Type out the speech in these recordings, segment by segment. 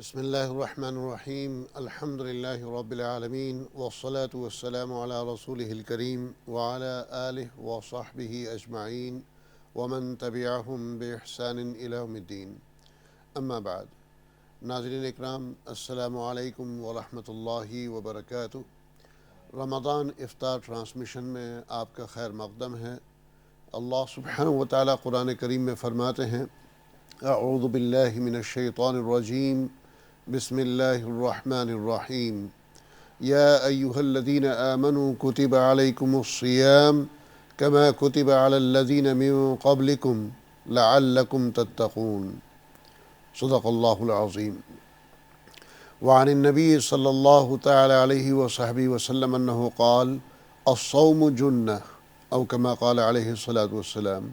بسم اللہ الرحمن الرحیم الحمد للہ رب العالمین والصلاة والسلام علی رسولہ الکریم وعلی آلہ وصحبہ اجمعین ومن تبعہم بإحسان الی یوم الدین اما بعد. ناظرین اکرام، السلام علیکم ورحمۃ اللہ وبرکاتہ. رمضان افطار ٹرانسمیشن میں آپ کا خیر مقدم ہے. اللہ سبحانہ و تعالی قرآن کریم میں فرماتے ہیں: اعوذ باللہ من الشیطان الرجیم، بسم اللہ الرحمن الرحیم. یا ایہا الذین آمنوا کتب علیکم الصیام کما کتب علی الذین من قبلکم لعلکم تتقون. صدق اللہ العظیم. وعن النبی صلی اللہ تعالی علیہ وصحبہ وسلم انہ قال: الصوم جنہ، او کما قال علیہ الصلاۃ والسلام: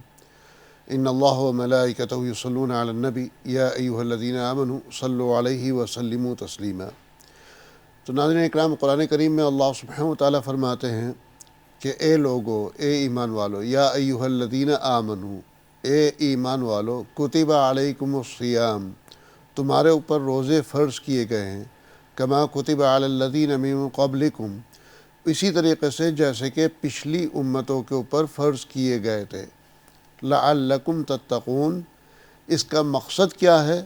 ان اللہ وملائکتہ یصلون علی النبی یا ایہا الذین آمنوا صلوا علیہ وسلموا تسلیما. تو ناظرین اکرام، قرآن کریم میں اللہ سبحانہ وتعالی فرماتے ہیں کہ اے لوگو، اے ایمان والو، یا ایہا الذین آمنوا، اے ایمان والو، کتب علیکم الصیام، تمہارے اوپر روزے فرض کیے گئے ہیں، کما کتب علی الذین من قبلکم، اسی طریقے سے جیسے کہ پچھلی امتوں کے اوپر فرض کیے گئے تھے. لعلکم تتقون، اس کا مقصد کیا ہے؟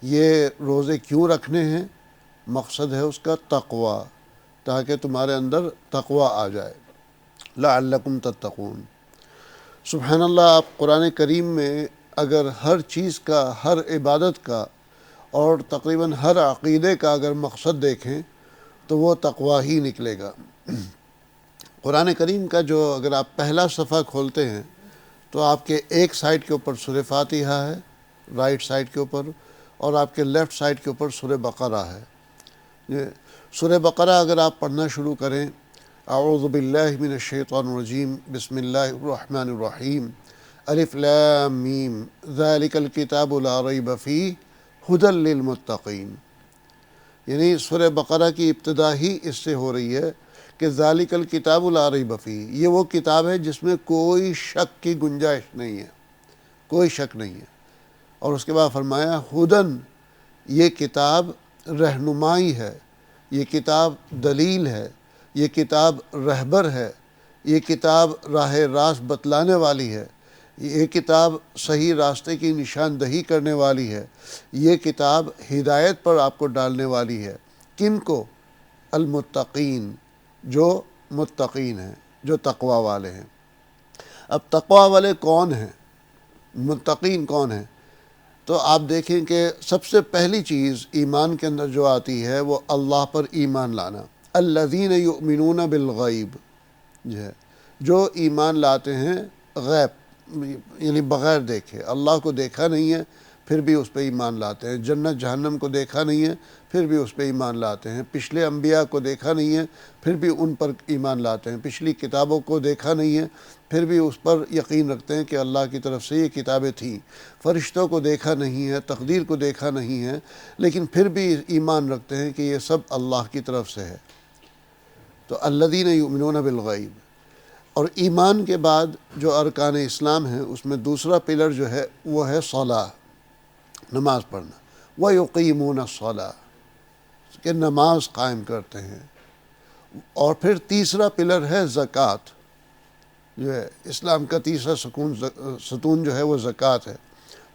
یہ روزے کیوں رکھنے ہیں؟ مقصد ہے اس کا تقوی، تاکہ تمہارے اندر تقوی آ جائے. لعلکم تتقون. سبحان اللہ. آپ قرآن کریم میں اگر ہر چیز کا، ہر عبادت کا اور تقریباً ہر عقیدے کا اگر مقصد دیکھیں تو وہ تقوی ہی نکلے گا. قرآن کریم کا جو اگر آپ پہلا صفحہ کھولتے ہیں تو آپ کے ایک سائڈ کے اوپر سورہ فاتحہ ہے، رائٹ سائڈ کے اوپر، اور آپ کے لیفٹ سائڈ کے اوپر سورہ بقرہ ہے. سورہ بقرہ اگر آپ پڑھنا شروع کریں: اعوذ باللہ من الشیطان الرجیم، بسم اللہ الرحمن الرحیم، الف لام میم، ذالک الکتاب لا ریب فیہ ھدی للمتقین. یعنی سورہ بقرہ کی ابتدا ہی اس سے ہو رہی ہے کہ ذالک الکتاب لا ریب فیہ، یہ وہ کتاب ہے جس میں کوئی شک کی گنجائش نہیں ہے، کوئی شک نہیں ہے. اور اس کے بعد فرمایا ھدن، یہ کتاب رہنمائی ہے، یہ کتاب دلیل ہے، یہ کتاب رہبر ہے، یہ کتاب راہ راست بتلانے والی ہے، یہ کتاب صحیح راستے کی نشاندہی کرنے والی ہے، یہ کتاب ہدایت پر آپ کو ڈالنے والی ہے. کن کو؟ المتقین، جو متقین ہیں، جو تقوی والے ہیں. اب تقوی والے کون ہیں؟ متقین کون ہیں؟ تو آپ دیکھیں کہ سب سے پہلی چیز ایمان کے اندر جو آتی ہے وہ اللہ پر ایمان لانا. الذین یؤمنون بالغیب، جو ایمان لاتے ہیں غیب، یعنی بغیر دیکھے. اللہ کو دیکھا نہیں ہے پھر بھی اس پہ ایمان لاتے ہیں. جنت جہنم کو دیکھا نہیں ہے پھر بھی اس پہ ایمان لاتے ہیں. پچھلے انبیاء کو دیکھا نہیں ہے پھر بھی ان پر ایمان لاتے ہیں. پچھلی کتابوں کو دیکھا نہیں ہے پھر بھی اس پر یقین رکھتے ہیں کہ اللہ کی طرف سے یہ کتابیں تھیں. فرشتوں کو دیکھا نہیں ہے، تقدیر کو دیکھا نہیں ہے، لیکن پھر بھی ایمان رکھتے ہیں کہ یہ سب اللہ کی طرف سے ہے. تو الذین یؤمنون بالغیب. اور ایمان کے بعد جو ارکان اسلام ہیں اس میں دوسرا پلر جو ہے وہ ہے صلاح، نماز پڑھنا. وَيُقِيمُونَ الصَّلَاةَ، کہ نماز قائم کرتے ہیں. اور پھر تیسرا پلر ہے زکوٰۃ، جو ہے اسلام کا تیسرا ستون جو ہے وہ زکوٰۃ ہے.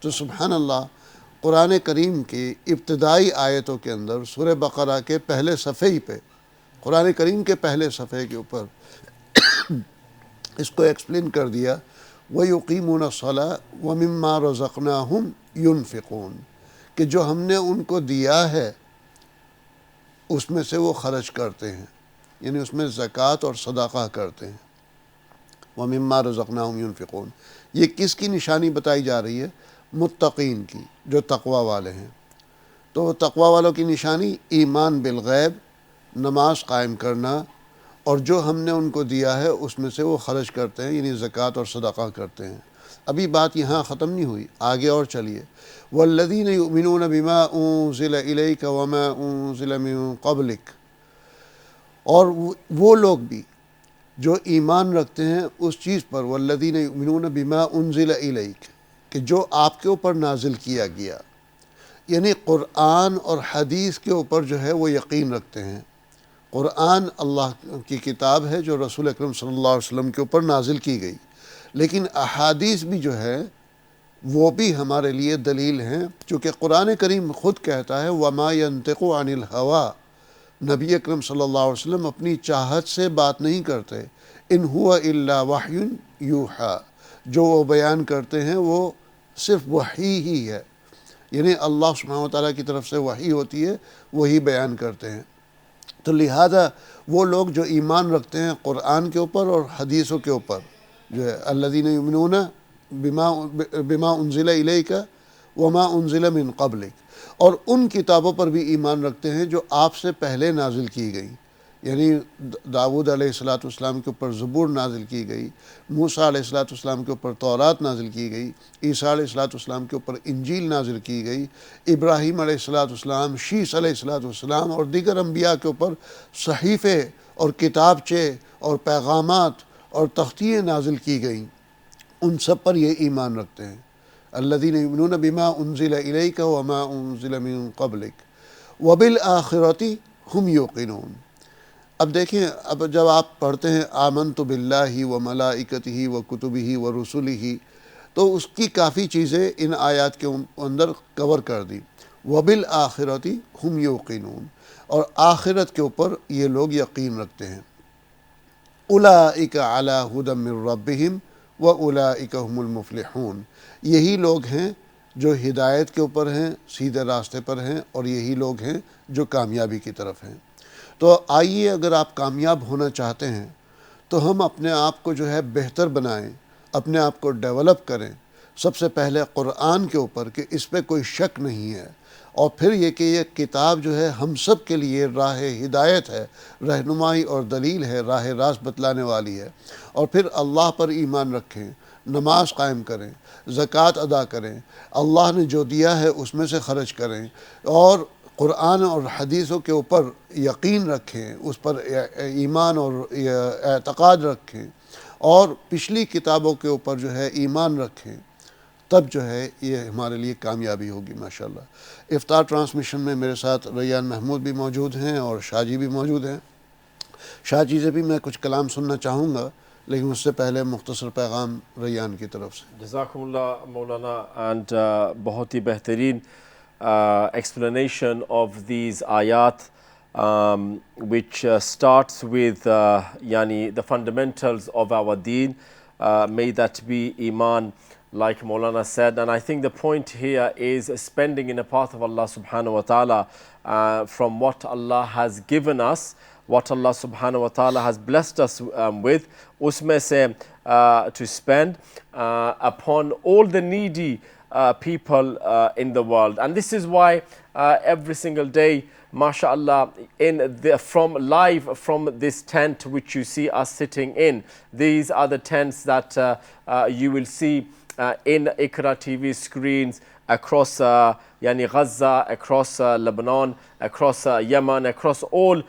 تو سبحان اللہ، قرآن کریم کی ابتدائی آیتوں کے اندر سورہ بقرہ کے پہلے صفحے پہ، قرآن کریم کے پہلے صفحے کے اوپر اس کو ایکسپلین کر دیا: وَيُقِيمُونَ الصَّلَاةَ وَمِمَّا رَزَقْنَاهُمْ يُنْفِقُونَ، کہ جو ہم نے ان کو دیا ہے اس میں سے وہ خرچ کرتے ہیں، یعنی اس میں زکوٰۃ اور صدقہ کرتے ہیں. وَمِمَّا رَزَقْنَاهُمْ يُنْفِقُونَ. یہ کس کی نشانی بتائی جا رہی ہے؟ متقین کی، جو تقوی والے ہیں. تو تقوی والوں کی نشانی ایمان بالغیب، نماز قائم کرنا، اور جو ہم نے ان کو دیا ہے اس میں سے وہ خرچ کرتے ہیں، یعنی زکوٰۃ اور صدقہ کرتے ہیں. ابھی بات یہاں ختم نہیں ہوئی، آگے اور چلیے. وَالَّذِينَ يُؤْمِنُونَ بِمَا أُنزِلَ إِلَيْكَ وَمَا أُنزِلَ مِن قَبْلِكَ. اور وہ لوگ بھی جو ایمان رکھتے ہیں اس چیز پر، وَالَّذِينَ يُؤْمِنُونَ بِمَا أُنزِلَ إِلَيْكَ، کہ جو آپ کے اوپر نازل کیا گیا. یعنی قرآن اور حدیث کے اوپر جو ہے وہ یقین رکھتے ہیں. قرآن اللہ کی کتاب ہے جو رسول اکرم صلی اللہ علیہ وسلم کے اوپر نازل کی گئی، لیکن احادیث بھی جو ہے وہ بھی ہمارے لیے دلیل ہیں، چونکہ قرآن کریم خود کہتا ہے وَمَا يَنْتِقُ عَنِ الْهَوَىٰ، نبی اکرم صلی اللہ علیہ وسلم اپنی چاہت سے بات نہیں کرتے، ان هُوَ إِلَّا وَحْيٌ يُوحَىٰ، جو وہ بیان کرتے ہیں وہ صرف وحی ہی ہے، یعنی اللہ سبحانہ وتعالیٰ کی طرف سے وحی ہوتی ہے، وہی بیان کرتے ہیں. تو لہذا وہ لوگ جو ایمان رکھتے ہیں قرآن کے اوپر اور حدیثوں کے اوپر، جو ہے الذین یؤمنون بما انزل الیک وما انزل من قبلک، اور ان کتابوں پر بھی ایمان رکھتے ہیں جو آپ سے پہلے نازل کی گئی، یعنی داؤد علیہ السلام کے اوپر زبور نازل کی گئی، موسیٰ علیہ السلام کے اوپر تورات نازل کی گئی، عیسیٰ علیہ السلام کے اوپر انجیل نازل کی گئی، ابراہیم علیہ السلام، شیس علیہ السلام اور دیگر انبیاء کے اوپر صحیفے اور کتابچے اور پیغامات اور تختییں نازل کی گئیں، ان سب پر یہ ایمان رکھتے ہیں. الذین یؤمنون بما انزل الیک وما انزل من قبلک وبالآخرۃ ھم یوقنون. اب دیکھیں، اب جب آپ پڑھتے ہیں آمنت باللہ وملائکتہ وکتبہ ورسلہ، تو اس کی کافی چیزیں ان آیات کے اندر کور کر دی. وبالآخرۃ ھم یوقنون، اور آخرت کے اوپر یہ لوگ یقین رکھتے ہیں. اولئک علی ھدی من ربہم واولئک ھم المفلحون، یہی لوگ ہیں جو ہدایت کے اوپر ہیں، سیدھے راستے پر ہیں، اور یہی لوگ ہیں جو کامیابی کی طرف ہیں. تو آئیے، اگر آپ کامیاب ہونا چاہتے ہیں تو ہم اپنے آپ کو جو ہے بہتر بنائیں، اپنے آپ کو ڈیولپ کریں. سب سے پہلے قرآن کے اوپر کہ اس پہ کوئی شک نہیں ہے، اور پھر یہ کہ یہ کتاب جو ہے ہم سب کے لیے راہ ہدایت ہے، رہنمائی اور دلیل ہے، راہ راست بتلانے والی ہے. اور پھر اللہ پر ایمان رکھیں، نماز قائم کریں، زکوٰۃ ادا کریں، اللہ نے جو دیا ہے اس میں سے خرچ کریں، اور قرآن اور حدیثوں کے اوپر یقین رکھیں، اس پر ایمان اور اعتقاد رکھیں، اور پچھلی کتابوں کے اوپر جو ہے ایمان رکھیں، تب جو ہے یہ ہمارے لیے کامیابی ہوگی ماشاءاللہ. افطار ٹرانسمیشن میں میرے ساتھ ریان محمود بھی موجود ہیں اور شاہ جی بھی موجود ہیں. شاہ جی سے بھی میں کچھ کلام سننا چاہوں گا، لیکن اس سے پہلے مختصر پیغام ریان کی طرف سے. جزاکم اللہ مولانا، اینڈ بہت ہی بہترین explanation of these ayat, which starts with yani the fundamentals of our deen. May that be iman, like Maulana said. And I think the point here is spending in the path of Allah subhanahu wa ta'ala from what Allah has given us, what Allah subhanahu wa ta'ala has blessed us with, usme se to spend upon all the needy people in the world. And this is why every single day, mashallah, live from this tent which you see us sitting in, these are the tents that you will see in Iqra TV screens across yani Gaza, across Lebanon, across Yemen, across all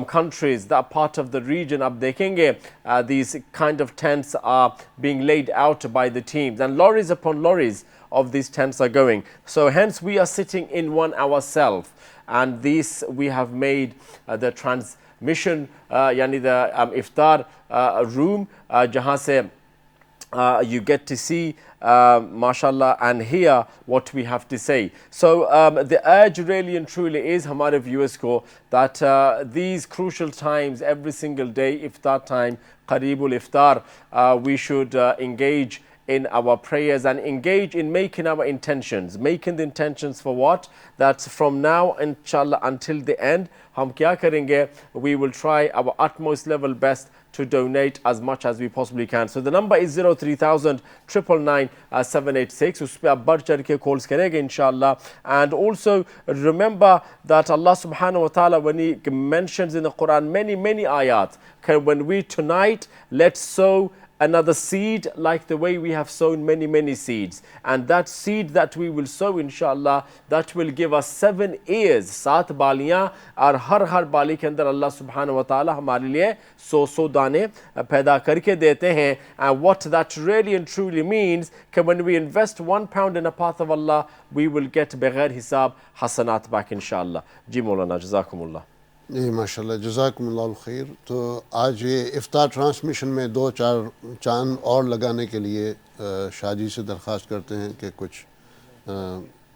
countries that part of the region. Ab dekhenge these kind of tents are being laid out by the teams, and lorries upon lorries of these tents are going. So hence we are sitting in one ourselves, and this we have made the transmission yani the iftar room jahan se you get to see mashallah and hear what we have to say. So the urge really and truly is hamare viewers ko that these crucial times, every single day, iftar time, qareebul iftar, we should engage in our prayers and engage in making our intentions. Making the intentions for what? That from now inshallah until the end, hum kya karenge? We will try our utmost level best to donate as much as we possibly can. So the number is 03,000 999 786. Us pe aap badh chadh ke calls karenge inshallah. And also remember that Allah subhanahu wa ta'ala, when He mentions in the Quran many ayat, when we tonight let's sow another seed, like the way we have sown many seeds. And that seed that we will sow, inshallah, that will give us 7 ears, 7 بالیاں, اور ہر بالی کے اندر اللہ سبحانہ و تعالی ہمارے لیے 100 دانے پیدا کر کے دیتے ہیں. And what that really and truly means کہ when we invest 1 pound in the path of Allah, we will get بغیر حساب حسنات back inshallah. جی مولانا جزاکم اللہ. جی ماشاء اللہ جزاکم اللہ الخیر. تو آج یہ افطار ٹرانسمیشن میں 2-4 چاند اور لگانے کے لیے شاہ جی سے درخواست کرتے ہیں کہ کچھ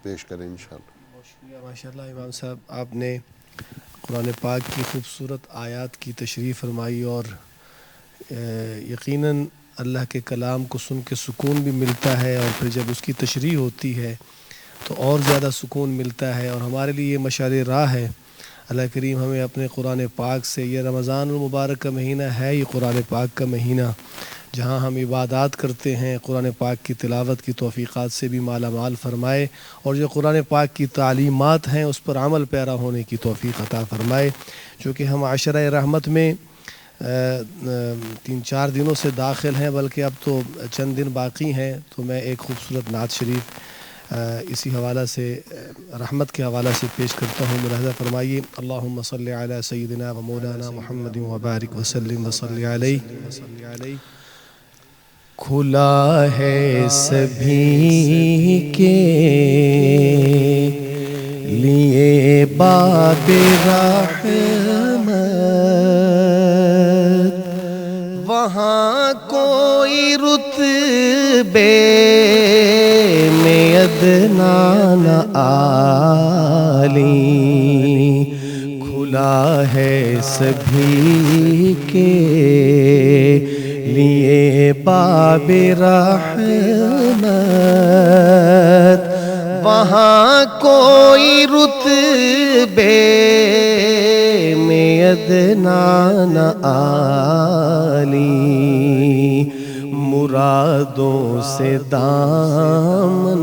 پیش کریں انشاءاللہ. بہت شکریہ ماشاء اللہ امام صاحب, آپ نے قرآن پاک کی خوبصورت آیات کی تشریح فرمائی, اور یقیناً اللہ کے کلام کو سن کے سکون بھی ملتا ہے, اور پھر جب اس کی تشریح ہوتی ہے تو اور زیادہ سکون ملتا ہے. اور ہمارے لیے یہ مشعل راہ ہے. اللہ کریم ہمیں اپنے قرآن پاک سے, یہ رمضان المبارک کا مہینہ ہے, یہ قرآن پاک کا مہینہ جہاں ہم عبادات کرتے ہیں, قرآن پاک کی تلاوت کی توفیقات سے بھی مالا مال فرمائے, اور جو قرآن پاک کی تعلیمات ہیں اس پر عمل پیرا ہونے کی توفیق عطا فرمائے. چونکہ ہم عشرہ رحمت میں 3-4 دنوں سے داخل ہیں, بلکہ اب تو چند دن باقی ہیں, تو میں ایک خوبصورت نعت شریف اسی حوالہ سے, رحمت کے حوالہ سے پیش کرتا ہوں. ملاحظہ فرمائیے. اللہم صلی علی سیدنا و مولانا محمد وبارک وسلم وصلی علیہ. کھلا ہے سبھی کے لیے باب رحمت, وہاں کوئی رتبے میں ادنا نہ عالی. کھلا ہے سبھی کے لیے باب رحمت, وہاں کوئی رتبے میں ادنا نہ عالی. مرادوں سے دامن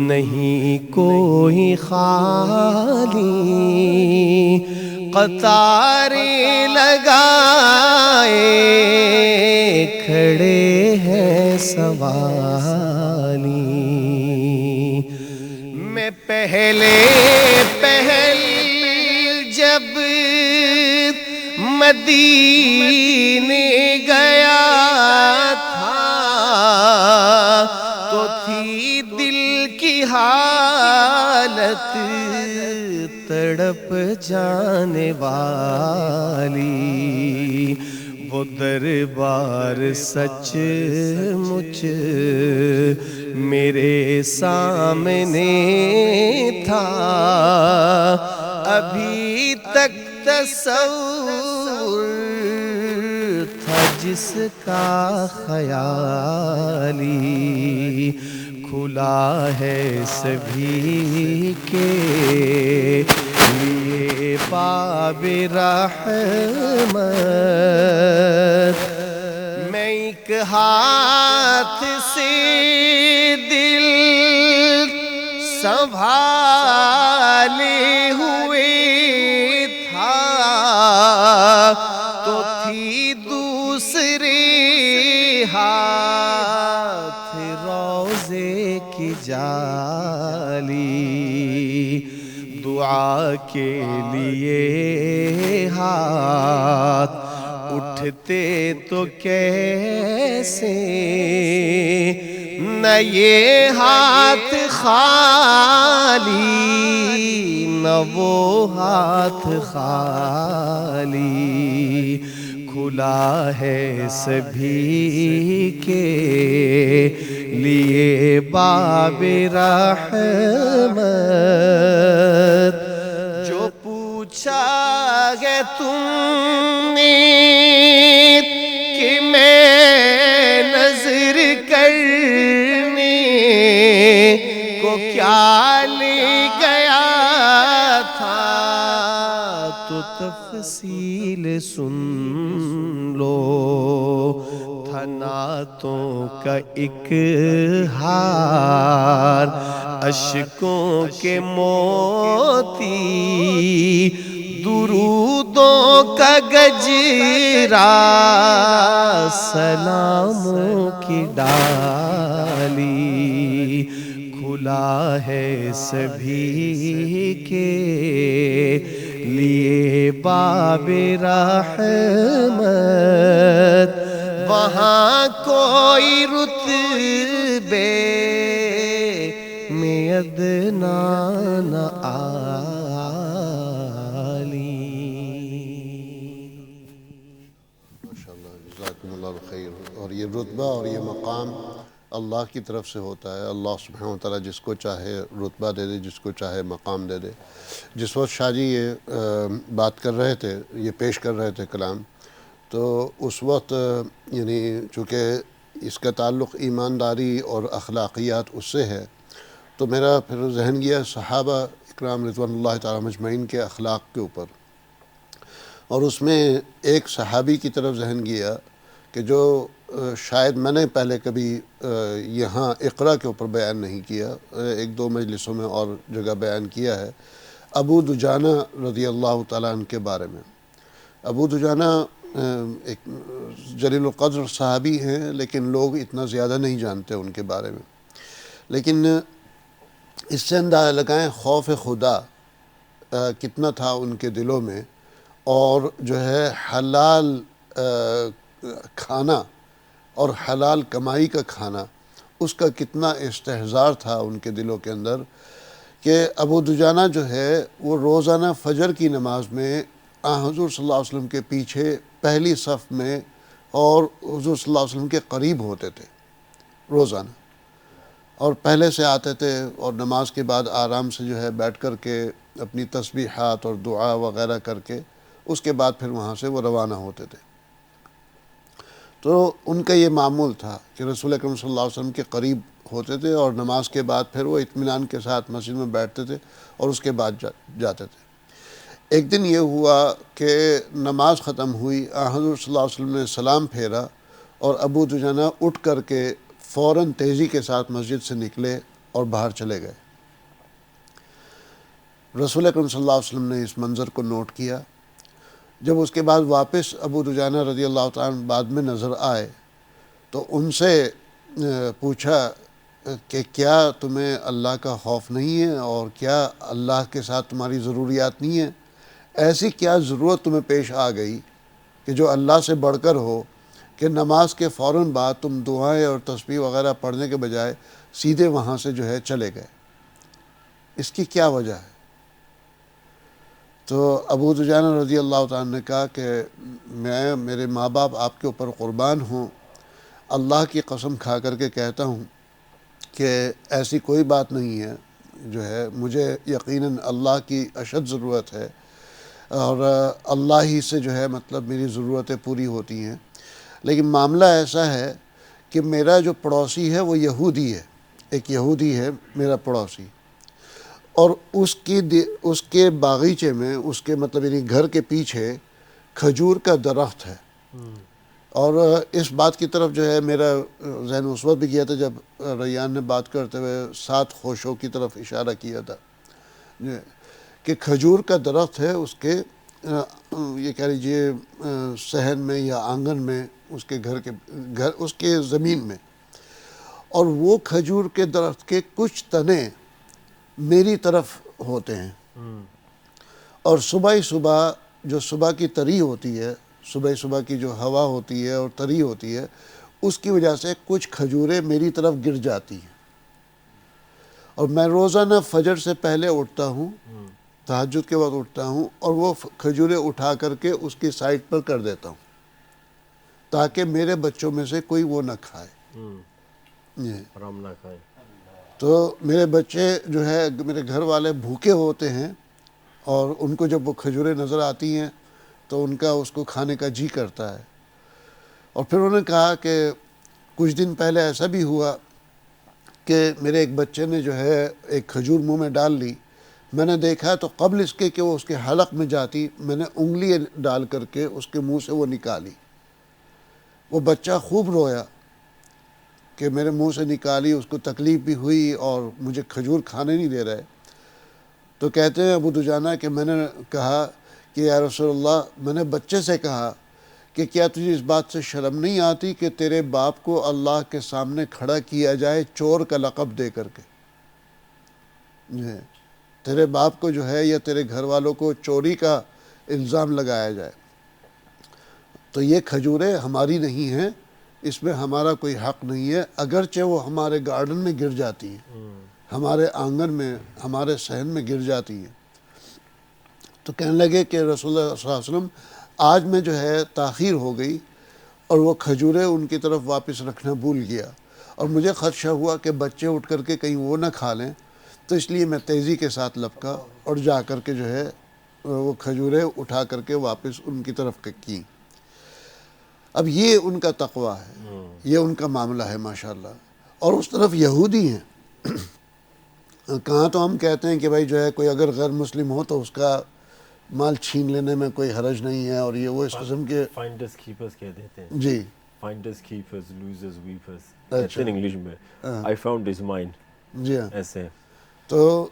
نہیں کوئی خالی, قطاریں لگائے کھڑے ہیں سوالی. میں پہل جب مدینے گیا تھا تو تھی دل کی حالت تڑپ جانے والی. وہ دربار سچ مچ میرے سامنے تھا, ابھی تک تصور تھا جس کا خیالی. کھلا ہے سبھی کے لیے باب رحمت, میں ایک ہاتھ سے دل سنبھالے ہوئے تو تھی دوسرے ہاتھ روضے کی جالی. دعا کے لیے ہاتھ اٹھتے تو کیسے, نہ یہ ہاتھ خالی نہ وہ ہاتھ خالی. کھلا ہے سبھی کے لیے باب رحمت, جو پوچھا ہے تم نے کہ میں نظر کرنے کو کیا لے گیا تھا, تو تفصیل سن لو. تھا نعتوں کا ایک ہار اشکوں کے موتی, درودوں کا گجرا سلاموں کی ڈالی کھلا ہے سبھی کے لیے باب رحمت وہاں کوئی رتبے میں ادنا نہ جزاکم اللہ خیر۔ اور یہ رتبہ اور یہ مقام اللہ کی طرف سے ہوتا ہے۔ اللہ سبحانہ وتعالیٰ جس کو چاہے رتبہ دے دے، جس کو چاہے مقام دے دے۔ جس وقت شاہ جی یہ بات کر رہے تھے، یہ پیش کر رہے تھے کلام، تو اس وقت یعنی چونکہ اس کا تعلق ایمانداری اور اخلاقیات اس سے ہے، تو میرا پھر ذہن گیا صحابہ اکرام رضوان اللہ تعالیٰ مجمعین کے اخلاق کے اوپر، اور اس میں ایک صحابی کی طرف ذہن گیا کہ جو شاید میں نے پہلے کبھی یہاں اقرا کے اوپر بیان نہیں کیا، ایک دو مجلسوں میں اور جگہ بیان کیا ہے، ابو دجانہ رضی اللہ تعالیٰ عنہ کے بارے میں۔ ابو دجانہ ایک جلیل القدر صحابی ہیں، لیکن لوگ اتنا زیادہ نہیں جانتے ان کے بارے میں، لیکن اس سے اندازہ لگائیں خوف خدا کتنا تھا ان کے دلوں میں، اور جو ہے حلال کھانا اور حلال کمائی کا کھانا، اس کا کتنا استحضار تھا ان کے دلوں کے اندر، کہ ابو دجانہ جو ہے وہ روزانہ فجر کی نماز میں حضور صلی اللہ علیہ وسلم کے پیچھے پہلی صف میں اور حضور صلی اللہ علیہ وسلم کے قریب ہوتے تھے روزانہ، اور پہلے سے آتے تھے اور نماز کے بعد آرام سے جو ہے بیٹھ کر کے اپنی تسبیحات اور دعا وغیرہ کر کے اس کے بعد پھر وہاں سے وہ روانہ ہوتے تھے۔ تو ان کا یہ معمول تھا کہ رسول اکرم صلی اللہ علیہ وسلم کے قریب ہوتے تھے، اور نماز کے بعد پھر وہ اطمینان کے ساتھ مسجد میں بیٹھتے تھے اور اس کے بعد جاتے تھے۔ ایک دن یہ ہوا کہ نماز ختم ہوئی، حضور صلی اللہ علیہ وسلم نے سلام پھیرا، اور ابو دجانہ اٹھ کر کے فوراً تیزی کے ساتھ مسجد سے نکلے اور باہر چلے گئے۔ رسول اکرم صلی اللہ علیہ وسلم نے اس منظر کو نوٹ کیا۔ جب اس کے بعد واپس ابو دجانہ رضی اللہ تعالیٰ عنہ بعد میں نظر آئے تو ان سے پوچھا کہ کیا تمہیں اللہ کا خوف نہیں ہے، اور کیا اللہ کے ساتھ تمہاری ضروریات نہیں ہیں؟ ایسی کیا ضرورت تمہیں پیش آ گئی کہ جو اللہ سے بڑھ کر ہو، کہ نماز کے فوراً بعد تم دعائیں اور تسبیح وغیرہ پڑھنے کے بجائے سیدھے وہاں سے جو ہے چلے گئے؟ اس کی کیا وجہ ہے؟ تو ابو دجانہ رضی اللہ تعالیٰ نے کہا کہ میرے ماں باپ آپ کے اوپر قربان ہوں، اللہ کی قسم کھا کر کے کہتا ہوں کہ ایسی کوئی بات نہیں ہے، جو ہے مجھے یقیناً اللہ کی اشد ضرورت ہے، اور اللہ ہی سے جو ہے مطلب میری ضرورتیں پوری ہوتی ہیں، لیکن معاملہ ایسا ہے کہ میرا جو پڑوسی ہے وہ یہودی ہے، ایک یہودی ہے میرا پڑوسی، اور اس کے باغیچے میں، اس کے مطلب یعنی گھر کے پیچھے کھجور کا درخت ہے، اور اس بات کی طرف جو ہے میرا ذہن اس وقت بھی کیا تھا جب ریان نے بات کرتے ہوئے 7 خوشوں کی طرف اشارہ کیا تھا کہ کھجور کا درخت ہے اس کے یہ کہہ لیجیے صحن میں یا آنگن میں، اس کے اس کے زمین میں، اور وہ کھجور کے درخت کے کچھ تنے میری طرف ہوتے ہیں، اور صبح ہی صبح جو صبح کی تری ہوتی ہے، صبح کی جو ہوا ہوتی ہے اور تری ہوتی ہے، اس کی وجہ سے کچھ کھجوریں میری طرف گر جاتی ہیں، اور میں روزانہ فجر سے پہلے اٹھتا ہوں، تہجد کے وقت اٹھتا ہوں، اور وہ کھجوریں اٹھا کر کے اس کی سائڈ پر کر دیتا ہوں تاکہ میرے بچوں میں سے کوئی وہ نہ کھائے، حرام نہ کھائے۔ تو میرے بچے جو ہے میرے گھر والے بھوکے ہوتے ہیں، اور ان کو جب وہ کھجوریں نظر آتی ہیں تو ان کا اس کو کھانے کا جی کرتا ہے۔ اور پھر انہوں نے کہا کہ کچھ دن پہلے ایسا بھی ہوا کہ میرے ایک بچے نے جو ہے ایک کھجور منہ میں ڈال لی، میں نے دیکھا تو قبل اس کے کہ وہ اس کے حلق میں جاتی، میں نے انگلی ڈال کر کے اس کے منہ سے وہ نکالی۔ وہ بچہ خوب رویا کہ میرے منہ سے نکالی، اس کو تکلیف بھی ہوئی اور مجھے کھجور کھانے نہیں دے رہے۔ تو کہتے ہیں ابو دجانہ کہ میں نے کہا کہ یا رسول اللہ میں نے بچے سے کہا کہ کیا تجھے اس بات سے شرم نہیں آتی کہ تیرے باپ کو اللہ کے سامنے کھڑا کیا جائے چور کا لقب دے کر کے، جو ہے تیرے باپ کو جو ہے یا تیرے گھر والوں کو چوری کا الزام لگایا جائے، تو یہ کھجوریں ہماری نہیں ہیں، اس میں ہمارا کوئی حق نہیں ہے، اگرچہ وہ ہمارے گارڈن میں گر جاتی ہیں، ہمارے آنگن میں، ہمارے صحن میں گر جاتی ہیں۔ تو کہنے لگے کہ رسول اللہ صلی اللہ علیہ وسلم آج میں جو ہے تاخیر ہو گئی اور وہ کھجوریں ان کی طرف واپس رکھنا بھول گیا، اور مجھے خدشہ ہوا کہ بچے اٹھ کر کے کہیں وہ نہ کھا لیں، تو اس لیے میں تیزی کے ساتھ لپکا اور جا کر کے جو ہے وہ کھجوریں اٹھا کر کے واپس ان کی طرف کی۔ اب یہ ان کا تقویٰ ہے، یہ ان کا معاملہ ہے ماشاءاللہ۔ اور اس طرف یہودی ہیں، کہاں تو ہم کہتے ہیں کہ بھائی جو ہے کوئی اگر غیر مسلم ہو تو اس کا مال چھین لینے میں کوئی حرج نہیں ہے، اور یہ وہ اس قسم کے فائنڈرز کیپرز کہہ دیتے ہیں، جی فائنڈرز کیپرز لوزرز ویپرز کہتے ہیں انگلش میں، آئی فاؤنڈ ہز مائن، جی ہاں۔ ایسے تو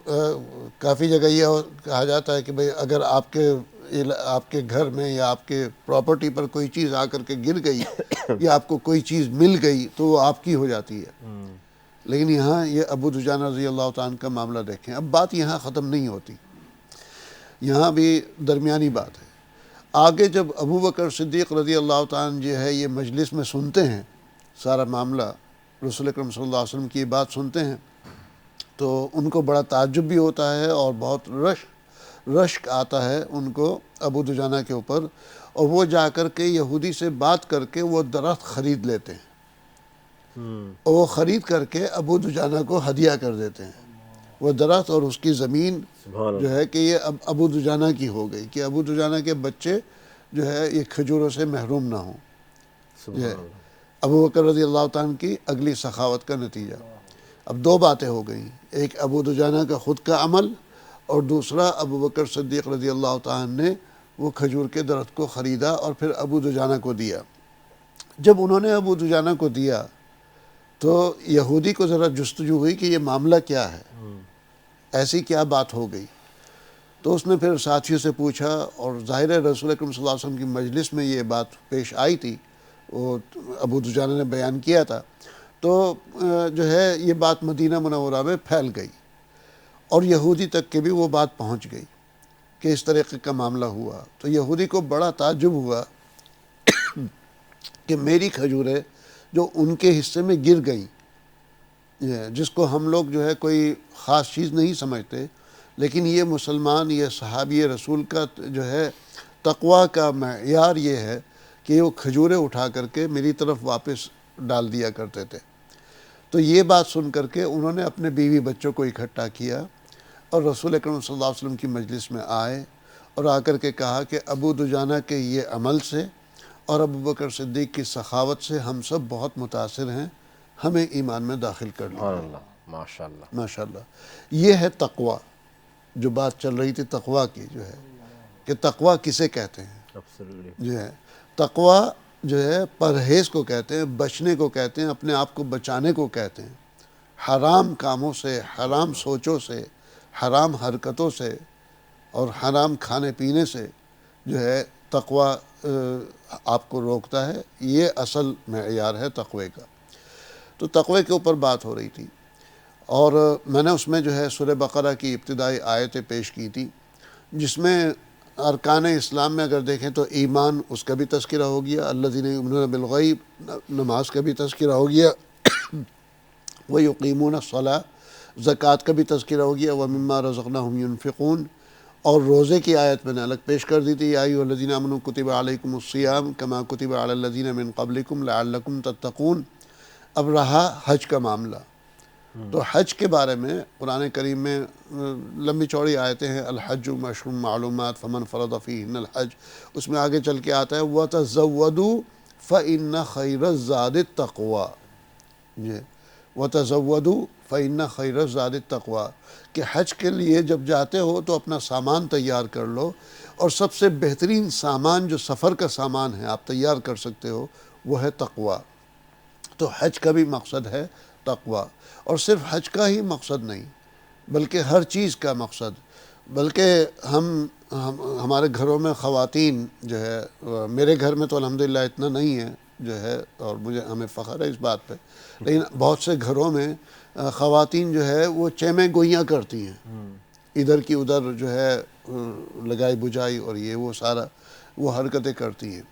کافی جگہ یہ کہا جاتا ہے کہ بھئی اگر آپ کے گھر میں یا آپ کے پراپرٹی پر کوئی چیز آ کر کے گر گئی یا آپ کو کوئی چیز مل گئی تو وہ آپ کی ہو جاتی ہے، لیکن یہاں یہ ابو دجانہ رضی اللہ تعالیٰ عنہ کا معاملہ دیکھیں۔ اب بات یہاں ختم نہیں ہوتی، یہاں بھی درمیانی بات ہے۔ آگے جب ابو بکر صدیق رضی اللہ تعالیٰ عنہ جو ہے یہ مجلس میں سنتے ہیں سارا معاملہ، رسول اکرم صلی اللہ علیہ وسلم کی یہ بات سنتے ہیں، تو ان کو بڑا تعجب بھی ہوتا ہے اور بہت رشک آتا ہے ان کو ابو دجانہ کے اوپر، اور وہ جا کر کے یہودی سے بات کر کے وہ درخت خرید لیتے ہیں، اور وہ خرید کر کے ابو دجانہ کو ہدیہ کر دیتے ہیں، وہ درخت اور اس کی زمین جو ہے کہ یہ اب ابو دجانہ کی ہو گئی، کہ ابو دجانہ کے بچے جو ہے یہ کھجوروں سے محروم نہ ہوں۔ جو ہے ابو بکر رضی اللہ تعالیٰ کی اگلی سخاوت کا نتیجہ۔ اب دو باتیں ہو گئیں، ایک ابو دجانہ کا خود کا عمل، اور دوسرا ابو بکر صدیق رضی اللہ تعالیٰ نے وہ کھجور کے درخت کو خریدا اور پھر ابو دجانہ کو دیا۔ جب انہوں نے ابو دجانہ کو دیا تو یہودی کو ذرا جستجو ہوئی کہ یہ معاملہ کیا ہے، ایسی کیا بات ہو گئی، تو اس نے پھر ساتھیوں سے پوچھا، اور ظاہر ہے رسول اکرم صلی اللہ علیہ وسلم کی مجلس میں یہ بات پیش آئی تھی، وہ ابو دجانہ نے بیان کیا تھا، تو جو ہے یہ بات مدینہ منورہ میں پھیل گئی، اور یہودی تک کے بھی وہ بات پہنچ گئی کہ اس طریقے کا معاملہ ہوا۔ تو یہودی کو بڑا تعجب ہوا کہ میری کھجوریں جو ان کے حصے میں گر گئیں، جس کو ہم لوگ جو ہے کوئی خاص چیز نہیں سمجھتے، لیکن یہ مسلمان، یہ صحابی رسول کا جو ہے تقویٰ کا معیار یہ ہے کہ وہ کھجوریں اٹھا کر کے میری طرف واپس ڈال دیا کرتے تھے۔ تو یہ بات سن کر کے انہوں نے اپنے بیوی بچوں کو اکٹھا کیا اور رسول اکرم صلی اللہ علیہ وسلم کی مجلس میں آئے، اور آ کر کے کہا کہ ابو دجانہ کے یہ عمل سے اور ابو بکر صدیق کی سخاوت سے ہم سب بہت متاثر ہیں، ہمیں ایمان میں داخل کر لیا۔ سبحان اللہ، ماشاءاللہ، ماشاءاللہ۔ یہ ہے تقویٰ، جو بات چل رہی تھی تقویٰ کی، جو ہے کہ تقویٰ کسے کہتے ہیں، Absolutely. جو ہے تقویٰ جو ہے پرہیز کو کہتے ہیں، بچنے کو کہتے ہیں، اپنے آپ کو بچانے کو کہتے ہیں، حرام کاموں سے، حرام سوچوں سے، حرام حرکتوں سے اور حرام کھانے پینے سے جو ہے تقویٰ آپ کو روکتا ہے۔ یہ اصل معیار ہے تقوی کا۔ تو تقوی کے اوپر بات ہو رہی تھی، اور میں نے اس میں جو ہے سورہ بقرہ کی ابتدائی آیتیں پیش کی تھی، جس میں ارکان اسلام میں اگر دیکھیں تو ایمان، اس کا بھی تذکرہ ہو گیا، الذین یؤمنون بالغیب، نماز کا بھی تذکرہ ہو گیا، وَيُقِیمُونَ الصَّلَاةَ، زکوٰۃ کا بھی تذکرہ ہو گیا، وَمِمَّا رَزَقْنَاهُمْ يُنْفِقُونَ، اور روزے کی آیت میں نے الگ پیش کر دی تھی، یا ایھا الذین آمنوا کتب علیکم الصیام کما کتب علی الذین من قبلکم لعلکم تتقون۔ اب رہا حج کا معاملہ، تو حج کے بارے میں قرآن کریم میں لمبی چوڑی آیتیں ہیں، الحج اشہر معلومات فمن فرض فیہن الحج، اس میں آگے چل کے آتا ہے وَتَزَوَّدُوا فَإِنَّ خَيْرَ الزَّادِ التَّقْوَىٰ، وَتَزَوَّدُوا فَإِنَّ خَيْرَ الزَّادِ التَّقْوَىٰ، کہ حج کے لیے جب جاتے ہو تو اپنا سامان تیار کر لو، اور سب سے بہترین سامان جو سفر کا سامان ہے آپ تیار کر سکتے ہو وہ ہے تقویٰ۔ تو حج کا بھی مقصد ہے تقویٰ، اور صرف حج کا ہی مقصد نہیں بلکہ ہر چیز کا مقصد، بلکہ ہمارے گھروں میں خواتین جو ہے، میرے گھر میں تو الحمدللہ اتنا نہیں ہے جو ہے، اور ہمیں فخر ہے اس بات پہ، لیکن بہت سے گھروں میں خواتین جو ہے وہ چیمیں گوئیاں کرتی ہیں، ادھر کی ادھر جو ہے لگائی بجائی اور یہ وہ سارا وہ حرکتیں کرتی ہیں،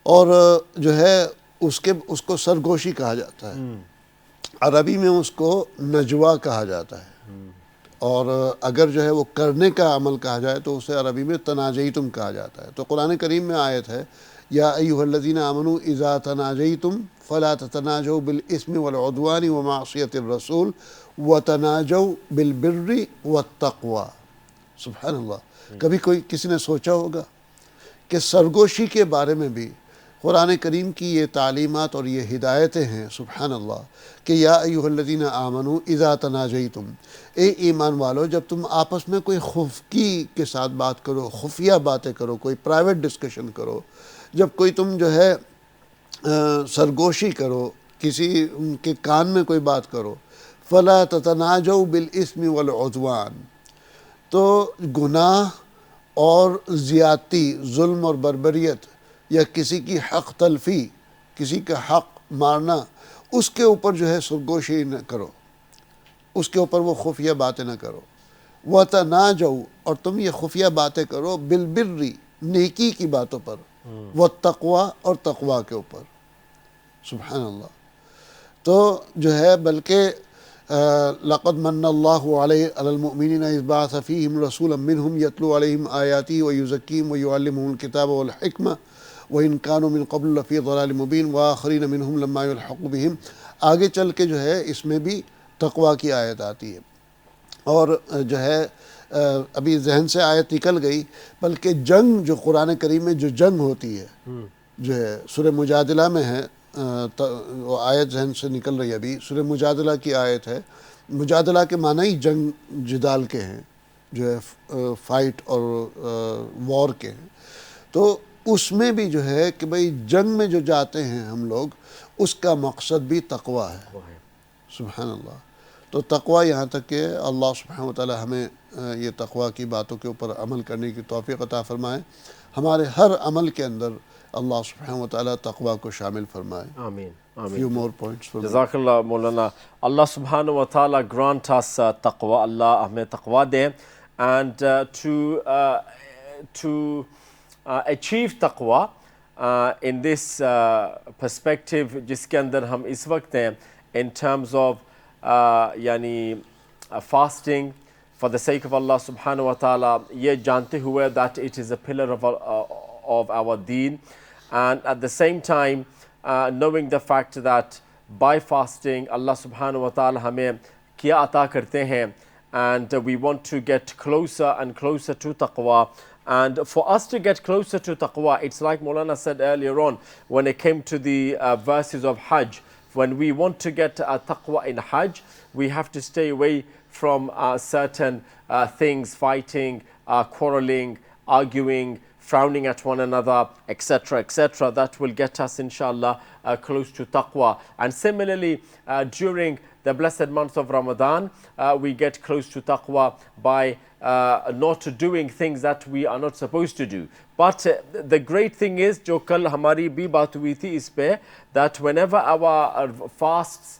اور جو ہے اس کو سرگوشی کہا جاتا ہے، عربی میں اس کو نجوا کہا جاتا ہے، اور اگر جو ہے وہ کرنے کا عمل کہا جائے تو اسے عربی میں تناجیتم کہا جاتا ہے۔ تو قرآن کریم میں آیت ہے، یا ایھا الذین آمنوا اذا تناجیتم فلا تتناجوا بالاسم والعدوان ومعصیۃ الرسول وتناجوا بالبر والتقوی۔ سبحان اللہ، کبھی کسی نے سوچا ہوگا کہ سرگوشی کے بارے میں بھی قرآن کریم کی یہ تعلیمات اور یہ ہدایتیں ہیں، سبحان اللہ، کہ یا ایھا الذین آمنوا اذا تناجیتم، اے ایمان والو جب تم آپس میں کوئی خفکی کے ساتھ بات کرو، خفیہ باتیں کرو، کوئی پرائیویٹ ڈسکشن کرو، جب کوئی تم جو ہے سرگوشی کرو، کسی کے کان میں کوئی بات کرو، فلا تتناجوا بالاسم والعدوان، تو گناہ اور زیادتی، ظلم اور بربریت، یا کسی کی حق تلفی، کسی کا حق مارنا، اس کے اوپر جو ہے سرگوشی نہ کرو، اس کے اوپر وہ خفیہ باتیں نہ کرو، وَتَنَاجَوْا، اور تم یہ خفیہ باتیں کرو، بالبر، نیکی کی باتوں پر، وَالتَّقْوَى، اور تقوی کے اوپر، سبحان اللہ۔ تو جو ہے بلکہ لقد من اللہ علی المؤمنین اذ بعث فیہم رسولا منہم یتلو علیہم آیاتہ ویزکیہم ویعلمہم الکتاب والحکمہ وَإِن كَانُوا مِن قَبْلُ لَفِي ضَلَالٍ مُبِينٍ وَآخَرِينَ مِنْهُمْ لَمَّا يُلْحَقُ بِهِمْ۔ آگے چل کے جو ہے اس میں بھی تقوی کی آیت آتی ہے، اور جو ہے ابھی ذہن سے آیت نکل گئی، بلکہ جنگ جو قرآن کریم میں جو جنگ ہوتی ہے جو ہے سورہ مجادلہ میں ہے، وہ آیت ذہن سے نکل رہی ہے ابھی، سورہ مجادلہ کی آیت ہے، مجادلہ کے معنی ہی جنگ جدال کے ہیں، جو ہے فائٹ اور وار کے ہیں، تو اس میں بھی جو ہے کہ بھئی جنگ میں جو جاتے ہیں ہم لوگ، اس کا مقصد بھی تقوی ہے، سبحان اللہ۔ تو تقوی یہاں تک کہ اللہ سبحانہ وتعالی ہمیں یہ تقوی کی باتوں کے اوپر عمل کرنے کی توفیق عطا فرمائے، ہمارے ہر عمل کے اندر اللہ سبحانہ وتعالی تقوی کو شامل فرمائے۔ آمین Few more points from Jazakallah Maulana. Allah subhanahu wa ta'ala grant us taqwa. Allah hame taqwa de, and to achieve taqwa in this perspective jiske andar hum is waqt hain, in terms of yani fasting for the sake of Allah subhanahu wa ta'ala, ye jante hue that it is a pillar of our deen, and at the same time knowing the fact that by fasting Allah subhanahu wa ta'ala hame kya ata karte hain, and we want to get closer and closer to taqwa. And for us to get closer to taqwa, it's like Maulana said earlier on when it came to the verses of Hajj. When we want to get taqwa in Hajj, we have to stay away from certain things, fighting, quarreling, arguing, frowning at one another, etc., etc. That will get us, inshallah, close to taqwa. And similarly, during the blessed month of Ramadan, we get close to taqwa by not doing things that we are not supposed to do. But the great thing is, jo kal hamari bhi baat hui thi is pe, that whenever our fasts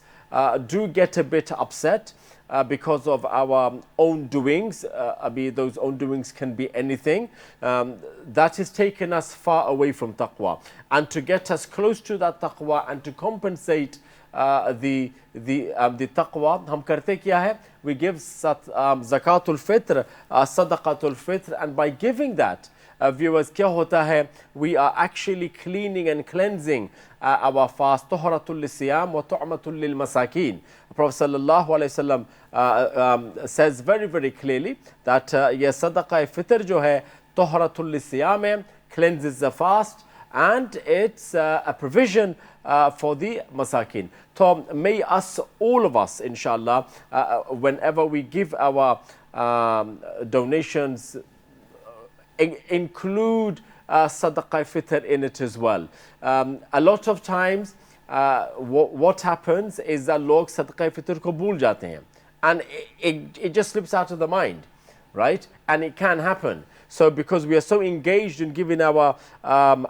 do get a bit upset because of our own doings, those own doings can be anything, that has taken us far away from taqwa. And to get us close to that taqwa and to compensate the taqwa, hum karte kya hai? We give zakatul fitr, sadaqatul fitr, and by giving that, viewers, kya hota hai? We are actually cleaning and cleansing our fast. Tuhratul lisiyam wa tu'matul lil masakin. Prophet sallallahu alaihi wasallam says very, very clearly that ye sadaqah fitr jo hai, tuhratul lisiyam hai, cleanses the fast, and it's a provision for the masakin. So may us, all of us, inshallah, whenever we give our donations, include sadaqah fitr in it as well. A lot of times what happens is that log sadaqah fitr ko bhool jate hain, and it just slips out of the mind. right? And it can happen. So because we are so engaged in giving our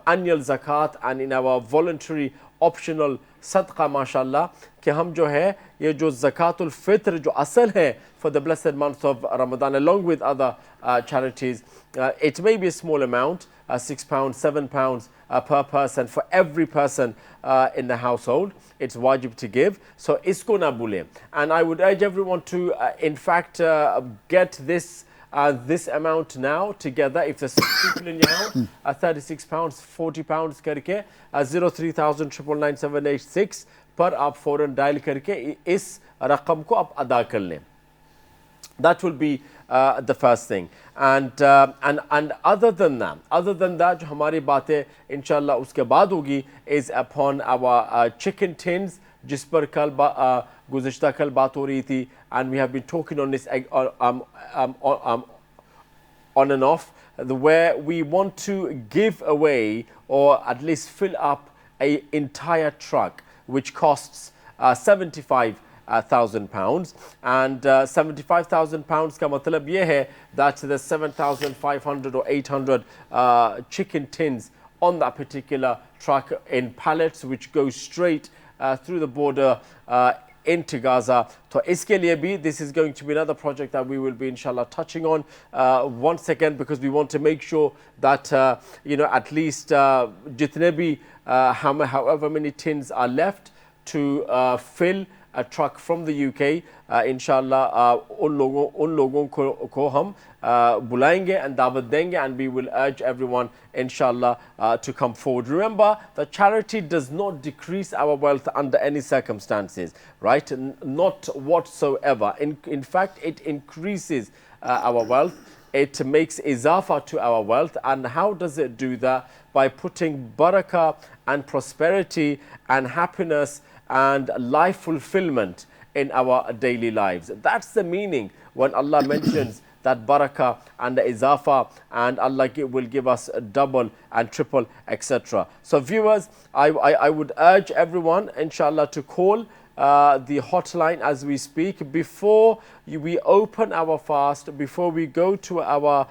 annual zakat and in our voluntary optional صدقہ ماشاءاللہ کہ ہم جو ہے یہ جو زکاة الفطر جو اصل ہے for the blessed month of Ramadan along with other charities, it may be a small amount, £6, £7 per person for every person in the household. It's wajib to give. So isko na bhule. And I would urge everyone to in fact get this amount now together. If there's 6 people in your house, £36, £40 karke 03,999,786 پر آپ فوراً dial کر کے اس رقم کو آپ ادا کر لیں. That will be the first thing. And other than that جو ہماری باتیں انشاءاللہ اس کے بعد ہوگی is upon our chicken tins جس پر کل گزشتہ کل بات ہو رہی تھی, and we have been talking on this on and off, where we want to give away or at least fill up an entire truck which costs £75,000, and £75,000 ka matlab ye hai that there's 7,500 or 800 chicken tins on that particular truck in pallets which go straight through the border into Gaza. So iske liye bhi, this is going to be another project that we will be inshallah touching on once again, because we want to make sure that at least jitne bhi however many tins are left to fill a truck from the UK, inshallah un logon ko hum bulayenge and dawat denge, and we will urge everyone inshallah to come forward. Remember, the charity does not decrease our wealth under any circumstances, right? Not whatsoever. In fact, it increases our wealth. It makes izafa to our wealth. And how does it do that? By putting barakah and prosperity and happiness and life fulfillment in our daily lives. That's the meaning when Allah mentions that barakah and the izafa, and Allah will give us double and triple, etc. So viewers, I would urge everyone inshallah to call the hotline as we speak before we open our fast, before we go to our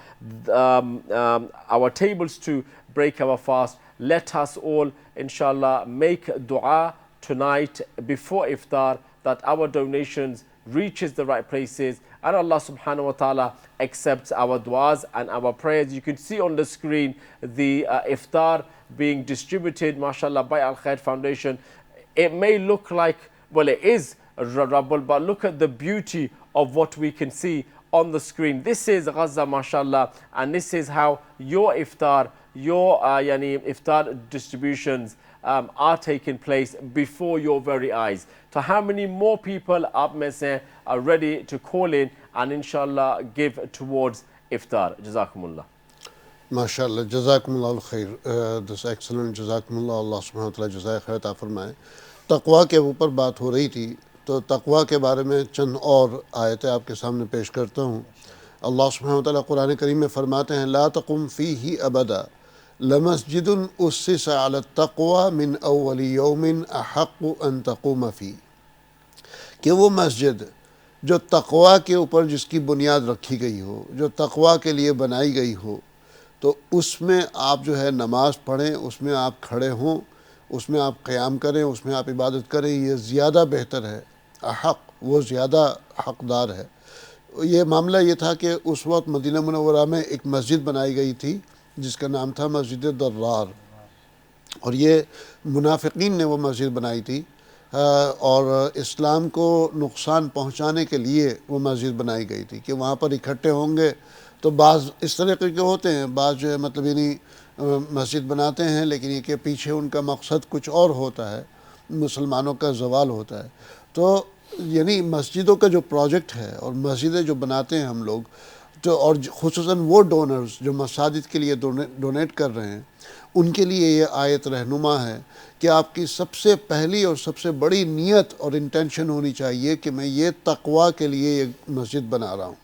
tables to break our fast. Let us all inshallah make dua tonight before iftar that our donations reaches the right places and Allah subhanahu wa ta'ala accepts our duas and our prayers. You can see on the screen the iftar being distributed mashallah by Al Khair Foundation. It may look like, well, it is rubble, but look at the beauty of what we can see on the screen. This is Gaza mashallah, and this is how your iftar, your iftar distributions are taking place before your very eyes. So how many more people aap mein se are ready to call in and inshallah give towards iftar? Jazakumullah. MashaAllah, Jazakumullah al-Khair. That's excellent. Jazakumullah. Allah subhanahu wa ta'ala jazai khair ta فرمائے. تقوی کے اوپر بات ہو رہی تھی, تو تقوی کے بارے میں چند اور آیتیں آپ کے سامنے پیش کرتا ہوں. اللہ سبحانہ و تعالیٰ قرآن کریم میں فرماتے ہیں لا تقم فیہ ابدا لمسجد اسس علی التقوی من اول یوم احق ان تقوم فیہ, کہ وہ مسجد جو تقوی کے اوپر جس کی بنیاد رکھی گئی ہو, جو تقوی کے لیے بنائی گئی ہو, تو اس میں آپ جو ہے نماز پڑھیں, اس میں آپ کھڑے ہوں, اس میں آپ قیام کریں, اس میں آپ عبادت کریں, یہ زیادہ بہتر ہے. احق, وہ زیادہ حقدار ہے. یہ معاملہ یہ تھا کہ اس وقت مدینہ منورہ میں ایک مسجد بنائی گئی تھی جس کا نام تھا مسجد درار, اور یہ منافقین نے وہ مسجد بنائی تھی, اور اسلام کو نقصان پہنچانے کے لیے وہ مسجد بنائی گئی تھی کہ وہاں پر اکٹھے ہوں گے. تو بعض اس طریقے کے ہوتے ہیں, بعض جو ہے مطلب مسجد بناتے ہیں لیکن یہ کہ پیچھے ان کا مقصد کچھ اور ہوتا ہے, مسلمانوں کا زوال ہوتا ہے. تو مسجدوں کا جو پروجیکٹ ہے اور مسجدیں جو بناتے ہیں ہم لوگ, تو اور خصوصاً وہ ڈونرز جو مساجد کے لیے ڈونیٹ کر رہے ہیں, ان کے لیے یہ آیت رہنما ہے کہ آپ کی سب سے پہلی اور سب سے بڑی نیت اور انٹینشن ہونی چاہیے کہ میں یہ تقوی کے لیے یہ مسجد بنا رہا ہوں.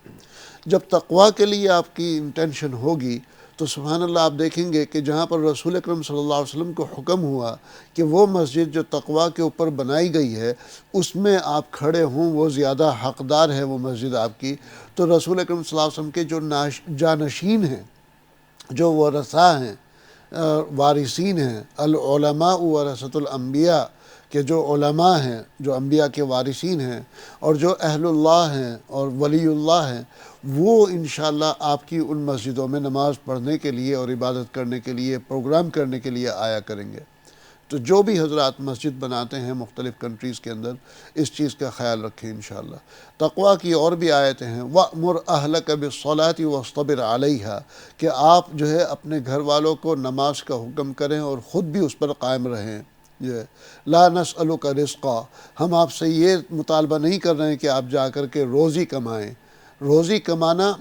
جب تقوی کے لیے آپ کی انٹینشن ہوگی تو سبحان اللہ آپ دیکھیں گے کہ جہاں پر رسول اکرم صلی اللہ علیہ وسلم کو حکم ہوا کہ وہ مسجد جو تقویٰ کے اوپر بنائی گئی ہے اس میں آپ کھڑے ہوں، وہ زیادہ حقدار ہے وہ مسجد آپ کی، تو رسول اکرم صلی اللہ علیہ وسلم کے جو جانشین ہیں، جو ورثاء ہیں، وارثین ہیں، العلماء ورثۃ الانبیاء، کہ جو علماء ہیں، جو انبیاء کے وارثین ہیں، اور جو اہل اللہ ہیں اور ولی اللہ ہیں، وہ انشاءاللہ آپ کی ان مسجدوں میں نماز پڑھنے کے لیے اور عبادت کرنے کے لیے، پروگرام کرنے کے لیے آیا کریں گے۔ تو جو بھی حضرات مسجد بناتے ہیں مختلف کنٹریز کے اندر، اس چیز کا خیال رکھیں انشاءاللہ۔ تقویٰ کی اور بھی آیتیں ہیں، وَأْمُرْ أَهْلَكَ بِالصَّلَاةِ وَاصْطَبِرْ عَلَيْهَا، کہ آپ جو ہے اپنے گھر والوں کو نماز کا حکم کریں اور خود بھی اس پر قائم رہیں۔ جو ہے لا نسألک رزقا، ہم آپ سے یہ مطالبہ نہیں کر رہے ہیں کہ آپ جا کر کے روزی کمائیں۔ روزی کمانا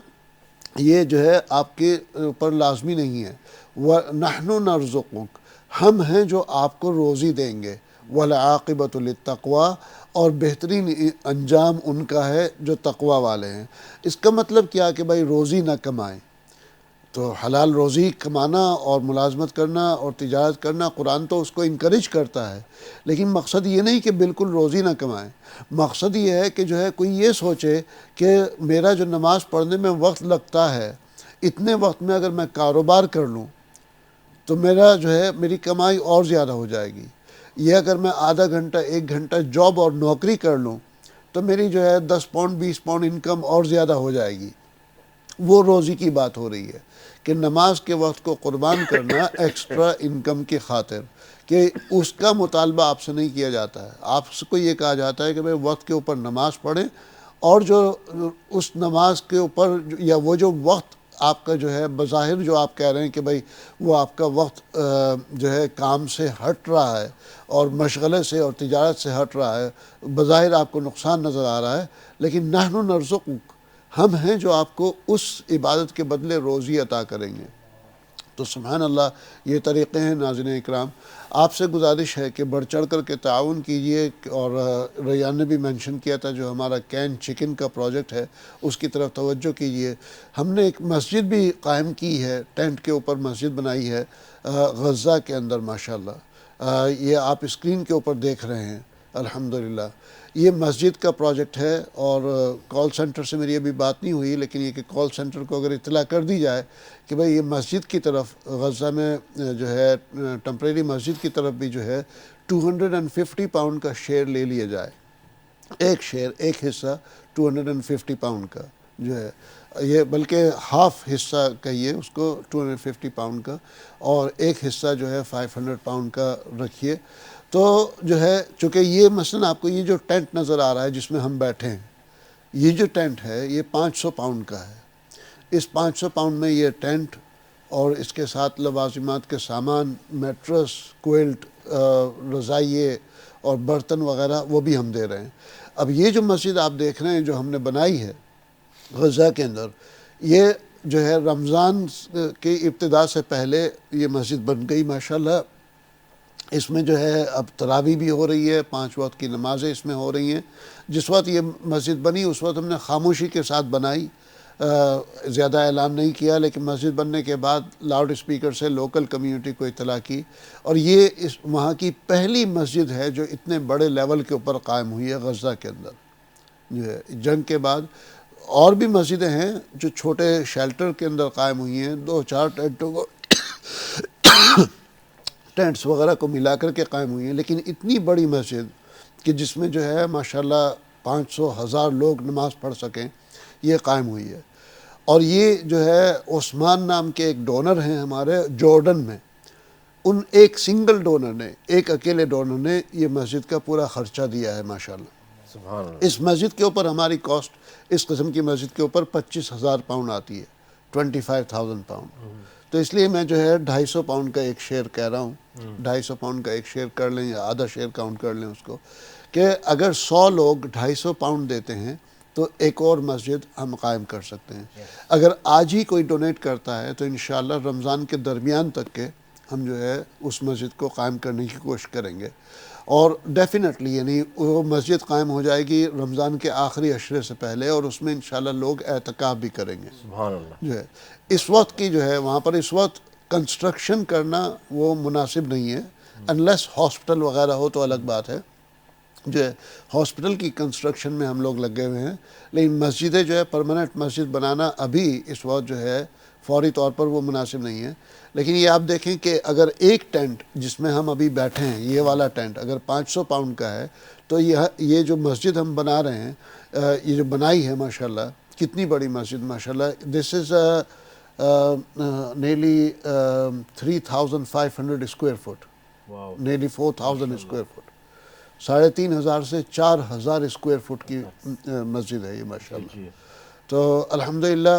یہ جو ہے آپ کے اوپر لازمی نہیں ہے۔ وَنَحْنُ نَرْزُقُكَ، ہم ہیں جو آپ کو روزی دیں گے۔ وَالْعَاقِبَةُ لِلتَّقْوَىٰ، اور بہترین انجام ان کا ہے جو تقوی والے ہیں۔ اس کا مطلب کیا کہ بھائی روزی نہ کمائیں؟ تو حلال روزی کمانا اور ملازمت کرنا اور تجارت کرنا، قرآن تو اس کو انکریج کرتا ہے، لیکن مقصد یہ نہیں کہ بالکل روزی نہ کمائیں۔ مقصد یہ ہے کہ جو ہے کوئی یہ سوچے کہ میرا جو نماز پڑھنے میں وقت لگتا ہے، اتنے وقت میں اگر میں کاروبار کر لوں تو میرا جو ہے میری کمائی اور زیادہ ہو جائے گی۔ یہ اگر میں آدھا گھنٹہ 1 گھنٹہ جاب اور نوکری کر لوں تو میری جو ہے 10 پاؤنڈ 20 پاؤنڈ انکم اور زیادہ ہو جائے گی۔ وہ روزی کی بات ہو رہی ہے کہ نماز کے وقت کو قربان کرنا ایکسٹرا انکم کی خاطر، کہ اس کا مطالبہ آپ سے نہیں کیا جاتا ہے۔ آپ سے کو یہ کہا جاتا ہے کہ بھئی وقت کے اوپر نماز پڑھیں، اور جو اس نماز کے اوپر یا وہ جو وقت آپ کا جو ہے بظاہر جو آپ کہہ رہے ہیں کہ بھئی وہ آپ کا وقت جو ہے کام سے ہٹ رہا ہے اور مشغلے سے اور تجارت سے ہٹ رہا ہے، بظاہر آپ کو نقصان نظر آ رہا ہے، لیکن نحن نرزقک، ہم ہیں جو آپ کو اس عبادت کے بدلے روزی عطا کریں گے۔ تو سبحان اللہ، یہ طریقے ہیں۔ ناظرین اکرام، آپ سے گزارش ہے کہ بڑھ چڑھ کر کے تعاون کیجئے، اور ریان نے بھی مینشن کیا تھا جو ہمارا کین چکن کا پروجیکٹ ہے اس کی طرف توجہ کیجئے۔ ہم نے ایک مسجد بھی قائم کی ہے، ٹینٹ کے اوپر مسجد بنائی ہے غزہ کے اندر ماشاءاللہ۔ یہ آپ اسکرین کے اوپر دیکھ رہے ہیں الحمدللہ۔ یہ مسجد کا پروجیکٹ ہے، اور کال سینٹر سے میری ابھی بات نہیں ہوئی، لیکن یہ کہ کال سینٹر کو اگر اطلاع کر دی جائے کہ بھئی یہ مسجد کی طرف غزہ میں جو ہے ٹمپریری مسجد کی طرف بھی جو ہے 250 پاؤنڈ کا شیئر لے لیا جائے، ایک شیئر، ایک حصہ 250 پاؤنڈ کا جو ہے، یہ بلکہ ہاف حصہ کہیے اس کو 250 پاؤنڈ کا، اور ایک حصہ جو ہے 500 پاؤنڈ کا رکھیے۔ تو جو ہے چونکہ یہ مثلا آپ کو یہ جو ٹینٹ نظر آ رہا ہے جس میں ہم بیٹھے ہیں، یہ جو ٹینٹ ہے یہ 500 پاؤنڈ کا ہے۔ اس 500 پاؤنڈ میں یہ ٹینٹ اور اس کے ساتھ لوازمات کے سامان، میٹرس، کوئلٹ، رضائیے اور برتن وغیرہ وہ بھی ہم دے رہے ہیں۔ اب یہ جو مسجد آپ دیکھ رہے ہیں جو ہم نے بنائی ہے غزہ کے اندر، یہ جو ہے رمضان کی ابتدا سے پہلے یہ مسجد بن گئی ماشاءاللہ۔ اس میں جو ہے اب تراویح بھی ہو رہی ہے، 5 وقت کی نمازیں اس میں ہو رہی ہیں۔ جس وقت یہ مسجد بنی اس وقت ہم نے خاموشی کے ساتھ بنائی، زیادہ اعلان نہیں کیا، لیکن مسجد بننے کے بعد لاؤڈ اسپیکر سے لوکل کمیونٹی کو اطلاع کی، اور یہ وہاں کی پہلی مسجد ہے جو اتنے بڑے لیول کے اوپر قائم ہوئی ہے غزہ کے اندر۔ جو ہے جنگ کے بعد اور بھی مسجدیں ہیں جو چھوٹے شیلٹر کے اندر قائم ہوئی ہیں، 2-4 ٹینٹس وغیرہ کو ملا کر کے قائم ہوئی ہیں، لیکن اتنی بڑی مسجد کہ جس میں جو ہے ماشاءاللہ 500,000 لوگ نماز پڑھ سکیں، یہ قائم ہوئی ہے۔ اور یہ جو ہے عثمان نام کے ایک ڈونر ہیں ہمارے جارڈن میں، ان ایک سنگل ڈونر نے، ایک اکیلے ڈونر نے یہ مسجد کا پورا خرچہ دیا ہے ماشاءاللہ۔ سبحان اللہ۔ اس مسجد کے اوپر ہماری کاسٹ اس قسم کی مسجد کے اوپر 25,000 پاؤنڈ آتی ہے، 25,000 پاؤنڈ۔ تو اس لیے میں جو ہے 250 پاؤنڈ کا ایک شیئر کہہ رہا ہوں، 250 پاؤنڈ کا ایک شیئر کر لیں یا آدھا شیئر کاؤنٹ کر لیں اس کو، کہ اگر 100 لوگ 250 پاؤنڈ دیتے ہیں تو ایک اور مسجد ہم قائم کر سکتے ہیں۔ اگر آج ہی کوئی ڈونیٹ کرتا ہے تو انشاءاللہ رمضان کے درمیان تک کے ہم جو ہے اس مسجد کو قائم کرنے کی کوشش کریں گے۔ اور ڈیفینیٹلی یعنی وہ مسجد قائم ہو جائے گی رمضان کے آخری عشرے سے پہلے، اور اس میں انشاءاللہ لوگ اعتکاف بھی کریں گے سبحان اللہ. جو ہے. اس وقت کی جو ہے وہاں پر اس وقت کنسٹرکشن کرنا وہ مناسب نہیں ہے، انلیس ہاسپٹل وغیرہ ہو تو الگ بات ہے. جو ہے ہاسپٹل کی کنسٹرکشن میں ہم لوگ لگے ہوئے ہیں، لیکن مسجدیں جو ہے پرماننٹ مسجد بنانا ابھی اس وقت جو ہے فوری طور پر وہ مناسب نہیں ہے. لیکن یہ آپ دیکھیں کہ اگر ایک ٹینٹ جس میں ہم ابھی بیٹھے ہیں، یہ والا ٹینٹ اگر 500 پاؤنڈ کا ہے، تو یہ جو مسجد ہم بنا رہے ہیں، یہ جو بنائی ہے ماشاءاللہ، کتنی بڑی مسجد ماشاءاللہ. دس از نیرلی 3,500 اسکوائر فٹ، واو. نیرلی 4,000 اسکوائر فٹ، 3,500 سے 4,000 اسکوائر فٹ کی مسجد ہے یہ ماشاءاللہ. جی. تو الحمدللہ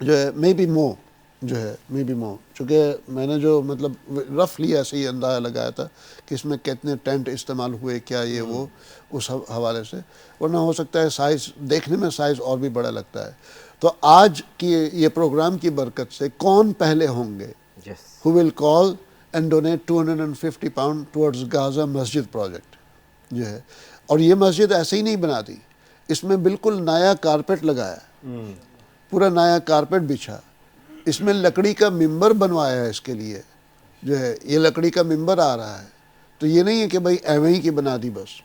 جو ہے مے بی مو چونکہ میں نے جو مطلب رفلی ایسے ہی اندازہ لگایا تھا کہ اس میں کتنے ٹینٹ استعمال ہوئے، کیا یہ وہ اس حوالے سے، ورنہ ہو سکتا ہے سائز دیکھنے میں سائز اور بھی بڑا لگتا ہے. تو آج کی یہ پروگرام کی برکت سے کون پہلے ہوں گے Yes. who will call and donate 250 pound towards Gaza Masjid project جو ہے. اور یہ مسجد ایسے ہی نہیں بنا دی، اس میں بالکل نیا کارپیٹ لگایا، پورا نیا کارپیٹ بچھا، اس میں لکڑی کا ممبر بنوایا ہے اس کے لیے جو ہے. یہ لکڑی کا ممبر آ رہا ہے، تو یہ نہیں ہے کہ بھائی ایویں ہی کی بنا دی بس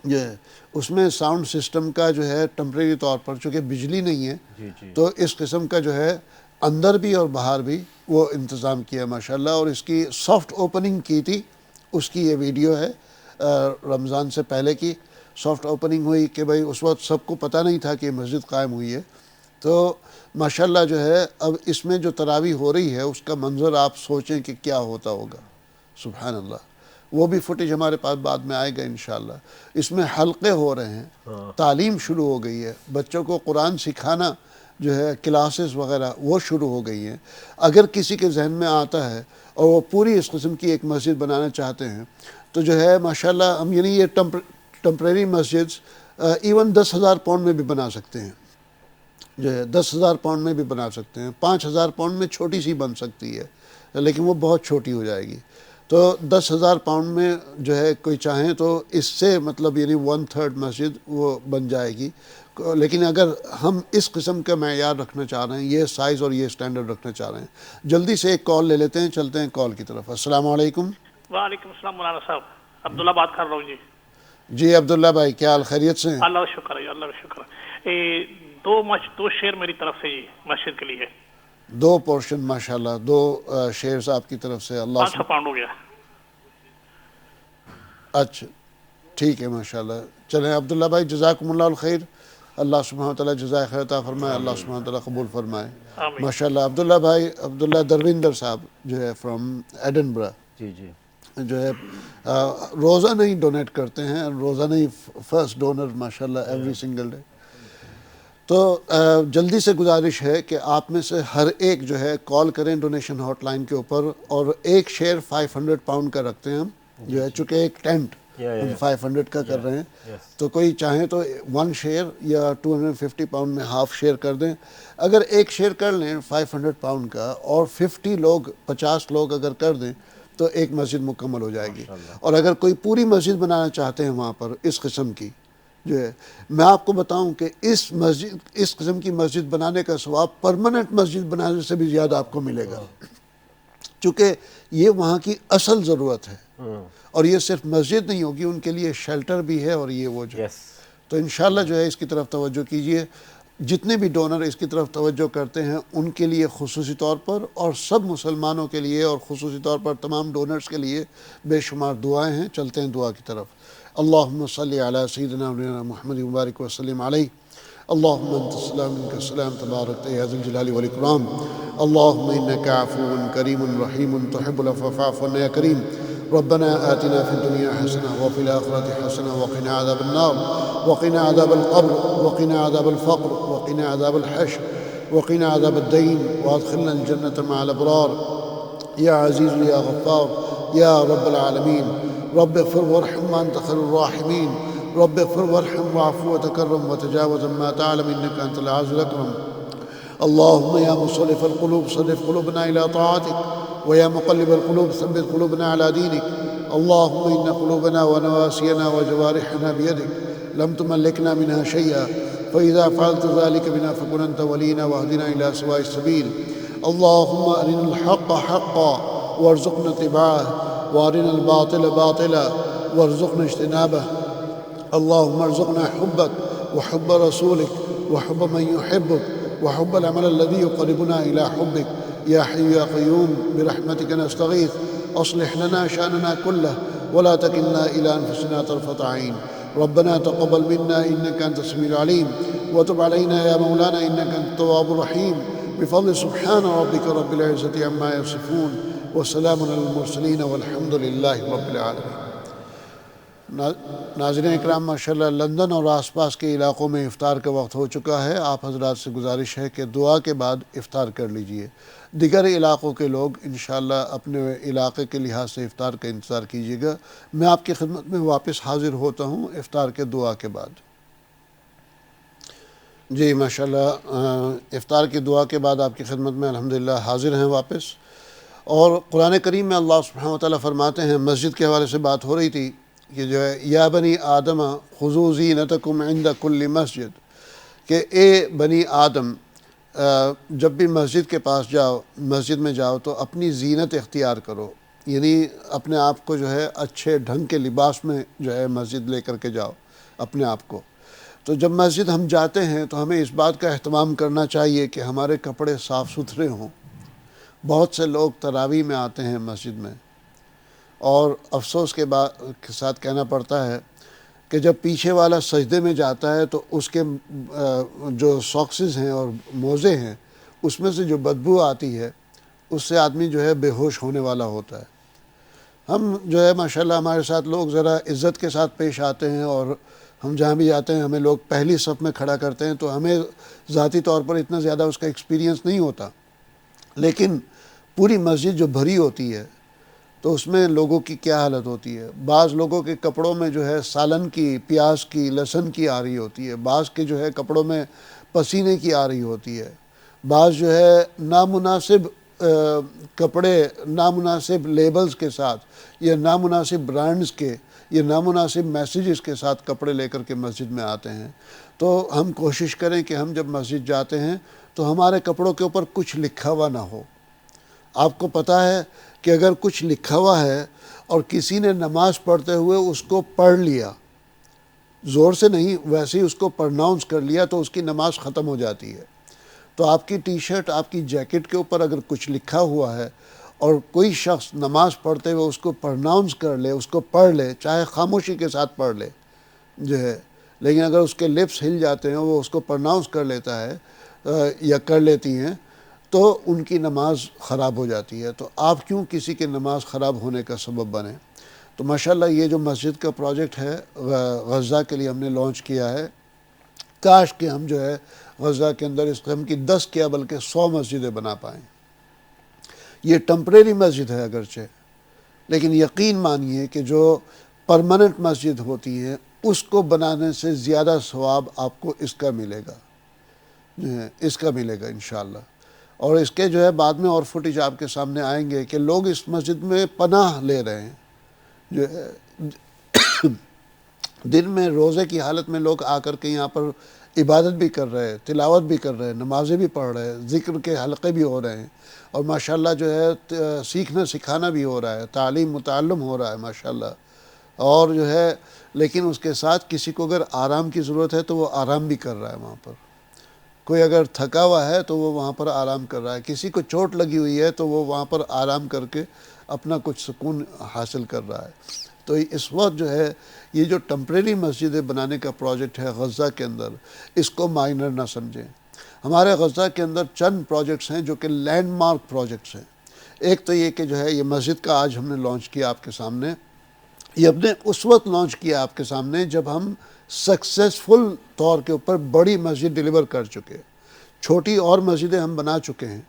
جو ہے. اس میں ساؤنڈ سسٹم کا جو ہے ٹمپریری طور پر چونکہ بجلی نہیں ہے، جی جی. تو اس قسم کا جو ہے اندر بھی اور باہر بھی وہ انتظام کیا ماشاءاللہ. اور اس کی سافٹ اوپننگ کی تھی، اس کی یہ ویڈیو ہے رمضان سے پہلے کی سافٹ اوپننگ ہوئی کہ بھائی اس وقت سب کو پتہ نہیں تھا کہ مسجد قائم ہوئی ہے. تو ماشاءاللہ جو ہے اب اس میں جو تراویح ہو رہی ہے اس کا منظر آپ سوچیں کہ کیا ہوتا ہوگا. سبحان اللہ. وہ بھی فوٹیج ہمارے پاس بعد میں آئے گا انشاءاللہ. اس میں حلقے ہو رہے ہیں، تعلیم شروع ہو گئی ہے، بچوں کو قرآن سکھانا جو ہے کلاسز وغیرہ وہ شروع ہو گئی ہیں. اگر کسی کے ذہن میں آتا ہے اور وہ پوری اس قسم کی ایک مسجد بنانا چاہتے ہیں تو جو ہے ماشاءاللہ ہم یعنی یہ ٹمپریری مسجد ایون 10,000 پاؤنڈ میں بھی بنا سکتے ہیں جو ہے، 10,000 پاؤنڈ میں بھی بنا سکتے ہیں. 5,000 پاؤنڈ میں چھوٹی سی بن سکتی ہے لیکن وہ بہت چھوٹی ہو جائے گی. تو 10,000 پاؤنڈ میں جو ہے کوئی چاہیں تو اس سے مطلب یعنی 1/3 مسجد وہ بن جائے گی. لیکن اگر ہم اس قسم کا معیار رکھنا چاہ رہے ہیں، یہ سائز اور یہ سٹینڈرڈ رکھنا چاہ رہے ہیں. جلدی سے ایک کال لے لیتے ہیں، چلتے ہیں کال کی طرف. السلام علیکم. وعلیکم السلام مولانا صاحب، عبداللہ بات کر رہا ہوں جی. جی عبداللہ بھائی، کیا حال، خیریت سے ہیں؟ اللہ کا شکر ہے، اللہ کا شکر ہے. دو شیئر میری طرف سے جی مسجد کے لیے. 2 پورشن ماشاءاللہ، 2 شیئرز آپ کی طرف سے. اللہ 500 پاؤنڈ ہو گیا. اچھا ٹھیک ہے ماشاءاللہ. چلیں عبداللہ بھائی، جزاکم اللہ الخیر. اللہ سبحانہ وتعالیٰ جزائے خیر عطا فرمائے، اللہ سبحانہ وتعالیٰ قبول فرمائے آمین. ماشاءاللہ. عبداللہ بھائی، عبداللہ درویندر صاحب جو ہے فرام ایڈنبرا جی جی. جو ہے روزانہ ہی ڈونیٹ کرتے ہیں، روزانہ ہی فرسٹ ڈونر ماشاءاللہ ایوری سنگل ڈے. تو جلدی سے گزارش ہے کہ آپ میں سے ہر ایک جو ہے کال کریں ڈونیشن ہاٹ لائن کے اوپر، اور ایک شیئر 500 پاؤنڈ کا رکھتے ہیں ہم جو ہے، چونکہ ایک ٹینٹ ہم 500 کا کر رہے ہیں. تو کوئی چاہیں تو 1 شیئر یا 250 پاؤنڈ میں ہاف شیئر کر دیں. اگر ایک شیئر کر لیں 500 پاؤنڈ کا اور 50 لوگ اگر کر دیں تو ایک مسجد مکمل ہو جائے گی. اور اگر کوئی پوری مسجد بنانا چاہتے ہیں وہاں پر اس قسم کی جو ہے، میں آپ کو بتاؤں کہ اس قسم کی مسجد بنانے کا ثواب پرماننٹ مسجد بنانے سے بھی زیادہ آپ کو ملے گا، چونکہ یہ وہاں کی اصل ضرورت ہے. اور یہ صرف مسجد نہیں ہوگی، ان کے لیے شیلٹر بھی ہے اور یہ وہ جو. تو انشاءاللہ جو ہے اس کی طرف توجہ کیجئے. جتنے بھی ڈونر اس کی طرف توجہ کرتے ہیں ان کے لیے خصوصی طور پر، اور سب مسلمانوں کے لیے اور خصوصی طور پر تمام ڈونرز کے لیے بے شمار دعائیں ہیں. چلتے ہیں دعا کی طرف. اللہم صلی علی سیدنا محمد مبارک وسلم علیہ. اللہم انت السلام منک السلام تبارک یا ذی الجلال والاکرام. اللہم انک عفو کریم رحیم تحب العفو فاعف عنا یا کریم. ربنا آتنا في الدنيا حسنة وفي الآخرة حسنة وقنا عذاب النار وقنا عذاب القبر وقنا عذاب الفقر وقنا عذاب الحشر وقنا عذاب الدين وادخلنا الجنة مع الأبرار يا عزيز يا غفار يا رب العالمين. رب اغفر وارحم وأنت خير الراحمين. رب اغفر وارحم واعف وتكرم وتجاوز ما تعلم إنك أنت العزيز الأكرم. اللهم يا مصرف القلوب صرف قلوبنا إلى طاعتك ويا مقلب القلوب ثبت قلوبنا على دينك. اللهم إن قلوبنا ونواسينا وجوارحنا بيدك لم تملكنا منها شيئا، فإذا فعلت ذلك بنا فكن أنت ولينا واهدنا إلى سواء السبيل. اللهم أرنا الحق حقا وارزقنا اتباعه، وأرنا الباطل باطلا وارزقنا اجتنابه. اللهم ارزقنا حبك وحب رسولك وحب من يحبك وحب العمل الذي يقربنا إلى حبك. يا حي يا قيوم برحمتك نستغيث، أصلح لنا شأننا كله ولا تكلنا إلى أنفسنا طرفة عين. ربنا تقبل منا إنك أنت السميع العليم، وتب علينا يا مولانا إنك أنت التواب الرحيم. بفضل سبحان ربك رب العزة عما يصفون وسلام على المرسلين والحمد لله رب العالمين. ناظرین اکرام، ماشاءاللہ لندن اور آس پاس کے علاقوں میں افطار کا وقت ہو چکا ہے. آپ حضرات سے گزارش ہے کہ دعا کے بعد افطار کر لیجئے. دیگر علاقوں کے لوگ انشاءاللہ اپنے علاقے کے لحاظ سے افطار کا انتظار کیجیے گا. میں آپ کی خدمت میں واپس حاضر ہوتا ہوں افطار کے دعا کے بعد. جی ماشاءاللہ افطار کی دعا کے بعد آپ کی خدمت میں الحمدللہ حاضر ہیں واپس. اور قرآن کریم میں اللہ سبحانہ وتعالیٰ فرماتے ہیں، مسجد کے حوالے سے بات ہو رہی تھی کہ جو ہے یا بنی آدم خذوا زینتکم عند کل مسجد، کہ اے بنی آدم جب بھی مسجد کے پاس جاؤ، مسجد میں جاؤ تو اپنی زینت اختیار کرو، یعنی اپنے آپ کو جو ہے اچھے ڈھنگ کے لباس میں جو ہے مسجد لے کر کے جاؤ اپنے آپ کو. تو جب مسجد ہم جاتے ہیں تو ہمیں اس بات کا اہتمام کرنا چاہیے کہ ہمارے کپڑے صاف ستھرے ہوں. بہت سے لوگ تراویح میں آتے ہیں مسجد میں، اور افسوس کے ساتھ کہنا پڑتا ہے کہ جب پیچھے والا سجدے میں جاتا ہے تو اس کے جو ساکسز ہیں اور موزے ہیں اس میں سے جو بدبو آتی ہے اس سے آدمی جو ہے بے ہوش ہونے والا ہوتا ہے. ہم جو ہے ماشاءاللہ ہمارے ساتھ لوگ ذرا عزت کے ساتھ پیش آتے ہیں، اور ہم جہاں بھی جاتے ہیں ہمیں لوگ پہلی صف میں کھڑا کرتے ہیں، تو ہمیں ذاتی طور پر اتنا زیادہ اس کا ایکسپیرینس نہیں ہوتا. لیکن پوری مسجد جو بھری ہوتی ہے تو اس میں لوگوں کی کیا حالت ہوتی ہے. بعض لوگوں کے کپڑوں میں جو ہے سالن کی، پیاز کی، لہسن کی آ رہی ہوتی ہے، بعض کے جو ہے کپڑوں میں پسینے کی آ رہی ہوتی ہے، بعض جو ہے نامناسب کپڑے نامناسب لیبلز کے ساتھ یا نامناسب برانڈز کے یا نامناسب میسیجز کے ساتھ کپڑے لے کر کے مسجد میں آتے ہیں. تو ہم کوشش کریں کہ ہم جب مسجد جاتے ہیں تو ہمارے کپڑوں کے اوپر کچھ لکھا ہوا نہ ہو. آپ کو پتہ ہے کہ اگر کچھ لکھا ہوا ہے اور کسی نے نماز پڑھتے ہوئے اس کو پڑھ لیا، زور سے نہیں ویسے ہی اس کو پرناؤنس کر لیا، تو اس کی نماز ختم ہو جاتی ہے. تو آپ کی ٹی شرٹ، آپ کی جیکٹ کے اوپر اگر کچھ لکھا ہوا ہے اور کوئی شخص نماز پڑھتے ہوئے اس کو پرناؤنس کر لے، اس کو پڑھ لے، چاہے خاموشی کے ساتھ پڑھ لے جو ہے، لیکن اگر اس کے لپس ہل جاتے ہیں، وہ اس کو پرناؤنس کر لیتا ہے یا کر لیتی ہیں، تو ان کی نماز خراب ہو جاتی ہے. تو آپ کیوں کسی کی نماز خراب ہونے کا سبب بنیں؟ تو ماشاءاللہ یہ جو مسجد کا پروجیکٹ ہے غزہ کے لیے ہم نے لانچ کیا ہے. کاش کہ ہم جو ہے غزہ کے اندر اس قسم کی 10 کیا بلکہ 100 مسجدیں بنا پائیں. یہ ٹمپریری مسجد ہے اگرچہ، لیکن یقین مانیے کہ جو پرماننٹ مسجد ہوتی ہے اس کو بنانے سے زیادہ ثواب آپ کو اس کا ملے گا، اس کا ملے گا انشاءاللہ. اور اس کے جو ہے بعد میں اور فوٹیج آپ کے سامنے آئیں گے کہ لوگ اس مسجد میں پناہ لے رہے ہیں. جو ہے دن میں روزے کی حالت میں لوگ آ کر کے یہاں پر عبادت بھی کر رہے ہیں، تلاوت بھی کر رہے ہیں، نمازیں بھی پڑھ رہے ہیں، ذکر کے حلقے بھی ہو رہے ہیں، اور ماشاءاللہ جو ہے سیکھنا سکھانا بھی ہو رہا ہے، تعلیم متعلم ہو رہا ہے ماشاءاللہ. اور جو ہے لیکن اس کے ساتھ کسی کو اگر آرام کی ضرورت ہے تو وہ آرام بھی کر رہا ہے وہاں پر. کوئی اگر تھکا ہوا ہے تو وہ وہاں پر آرام کر رہا ہے، کسی کو چوٹ لگی ہوئی ہے تو وہ وہاں پر آرام کر کے اپنا کچھ سکون حاصل کر رہا ہے. تو اس وقت جو ہے یہ جو ٹمپریری مسجدیں بنانے کا پروجیکٹ ہے غزہ کے اندر، اس کو مائنر نہ سمجھیں. ہمارے غزہ کے اندر چند پروجیکٹس ہیں جو کہ لینڈ مارک پروجیکٹس ہیں. ایک تو یہ کہ جو ہے یہ مسجد کا آج ہم نے لانچ کیا آپ کے سامنے. یہ ہم نے اس وقت لانچ کیا آپ کے سامنے جب ہم سکسیسفل طور کے اوپر بڑی مسجد ڈیلیور کر چکے. چھوٹی اور مسجدیں ہم بنا چکے ہیں،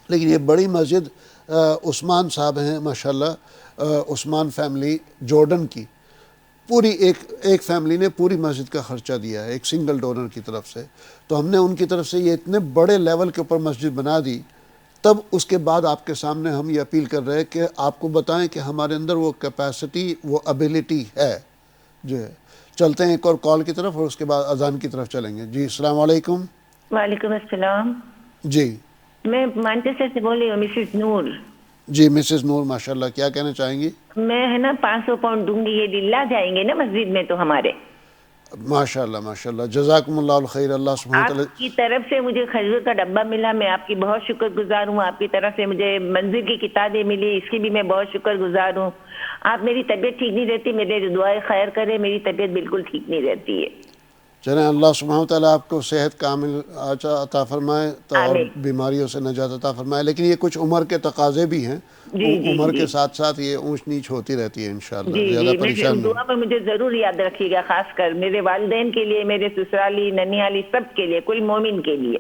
لیکن یہ بڑی مسجد عثمان صاحب ہیں ماشاءاللہ، عثمان فیملی جارڈن کی، پوری ایک فیملی نے پوری مسجد کا خرچہ دیا ہے ایک سنگل ڈونر کی طرف سے. تو ہم نے ان کی طرف سے یہ اتنے بڑے لیول کے اوپر مسجد بنا دی تب اس کے بعد آپ کے سامنے ہم یہ اپیل کر رہے ہیں کہ آپ کو بتائیں کہ ہمارے اندر وہ کیپیسٹی، وہ ابیلٹی ہے جو ہے. چلتے ہیں ایک اور کال کی طرف اور اس کے بعد اذان کی طرف چلیں گے. جی السلام علیکم. وعلیکم السلام. جی میں مانچسٹر سے بول رہی ہوں، مسز نور. جی مسز نور، ماشاءاللہ، کیا کہنا چاہیں گی؟ میں ہے نا 500 پاؤنڈ دوں گی، یہ للہ جائیں گے نا مسجد میں تو ہمارے. ماشاءاللہ ماشاءاللہ، جزاکم اللہ الخیر. اللہ سبحانہ آپ وتعالی کی طرف سے مجھے کھجور کا ڈبہ ملا، میں آپ کی بہت شکر گزار ہوں. آپ کی طرف سے مجھے منظر کی کتابیں ملی، اس کی بھی میں بہت شکر گزار ہوں. آپ میری طبیعت ٹھیک نہیں رہتی، میرے دعائیں خیر کرے، میری طبیعت بالکل ٹھیک نہیں رہتی ہے. چلیں اللہ سبحانہ وتعالی آپ کو صحت کامل عطا فرمائے اور آمین. بیماریوں سے نجات عطا فرمائے. لیکن یہ کچھ عمر کے تقاضے بھی ہیں، عمر کے ساتھ ساتھ یہ اونچ نیچ ہوتی رہتی ہے انشاءاللہ. جی زیادہ جی، پریشان دعا میں مجھے ضرور یاد رکھیے گا، خاص کر میرے والدین کے لیے، میرے سسرالی ننیالی سب کے لیے، کل مومن کے لیے.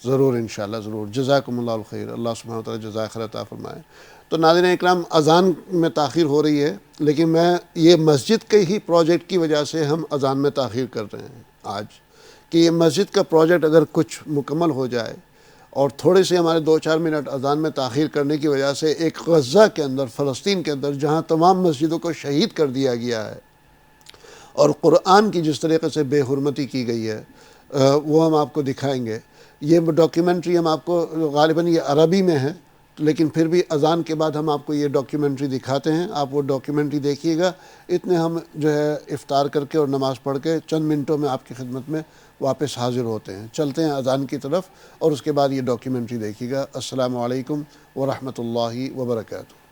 ضرور انشاءاللہ ضرور. جزاکم اللہ الخیر. اللہ سبحانہ وتعالی جزائے خیر عطا فرمائے. تو ناظرین اکرام، اذان میں تاخیر ہو رہی ہے، لیکن میں یہ مسجد کے ہی پروجیکٹ کی وجہ سے ہم اذان میں تاخیر کر رہے ہیں آج، کہ یہ مسجد کا پروجیکٹ اگر کچھ مکمل ہو جائے اور تھوڑے سے ہمارے 2-4 منٹ اذان میں تاخیر کرنے کی وجہ سے ایک غزہ کے اندر، فلسطین کے اندر، جہاں تمام مسجدوں کو شہید کر دیا گیا ہے اور قرآن کی جس طریقے سے بے حرمتی کی گئی ہے، وہ ہم آپ کو دکھائیں گے. یہ ڈاکیومنٹری ہم آپ کو، غالباً یہ عربی میں ہے لیکن پھر بھی اذان کے بعد ہم آپ کو یہ ڈاکیومنٹری دکھاتے ہیں. آپ وہ ڈاکیومنٹری دیکھیے گا. اتنے ہم جو ہے افطار کر کے اور نماز پڑھ کے چند منٹوں میں آپ کی خدمت میں واپس حاضر ہوتے ہیں. چلتے ہیں اذان کی طرف اور اس کے بعد یہ ڈاکیومنٹری دیکھیے گا. السلام علیکم ورحمۃ اللہ وبرکاتہ.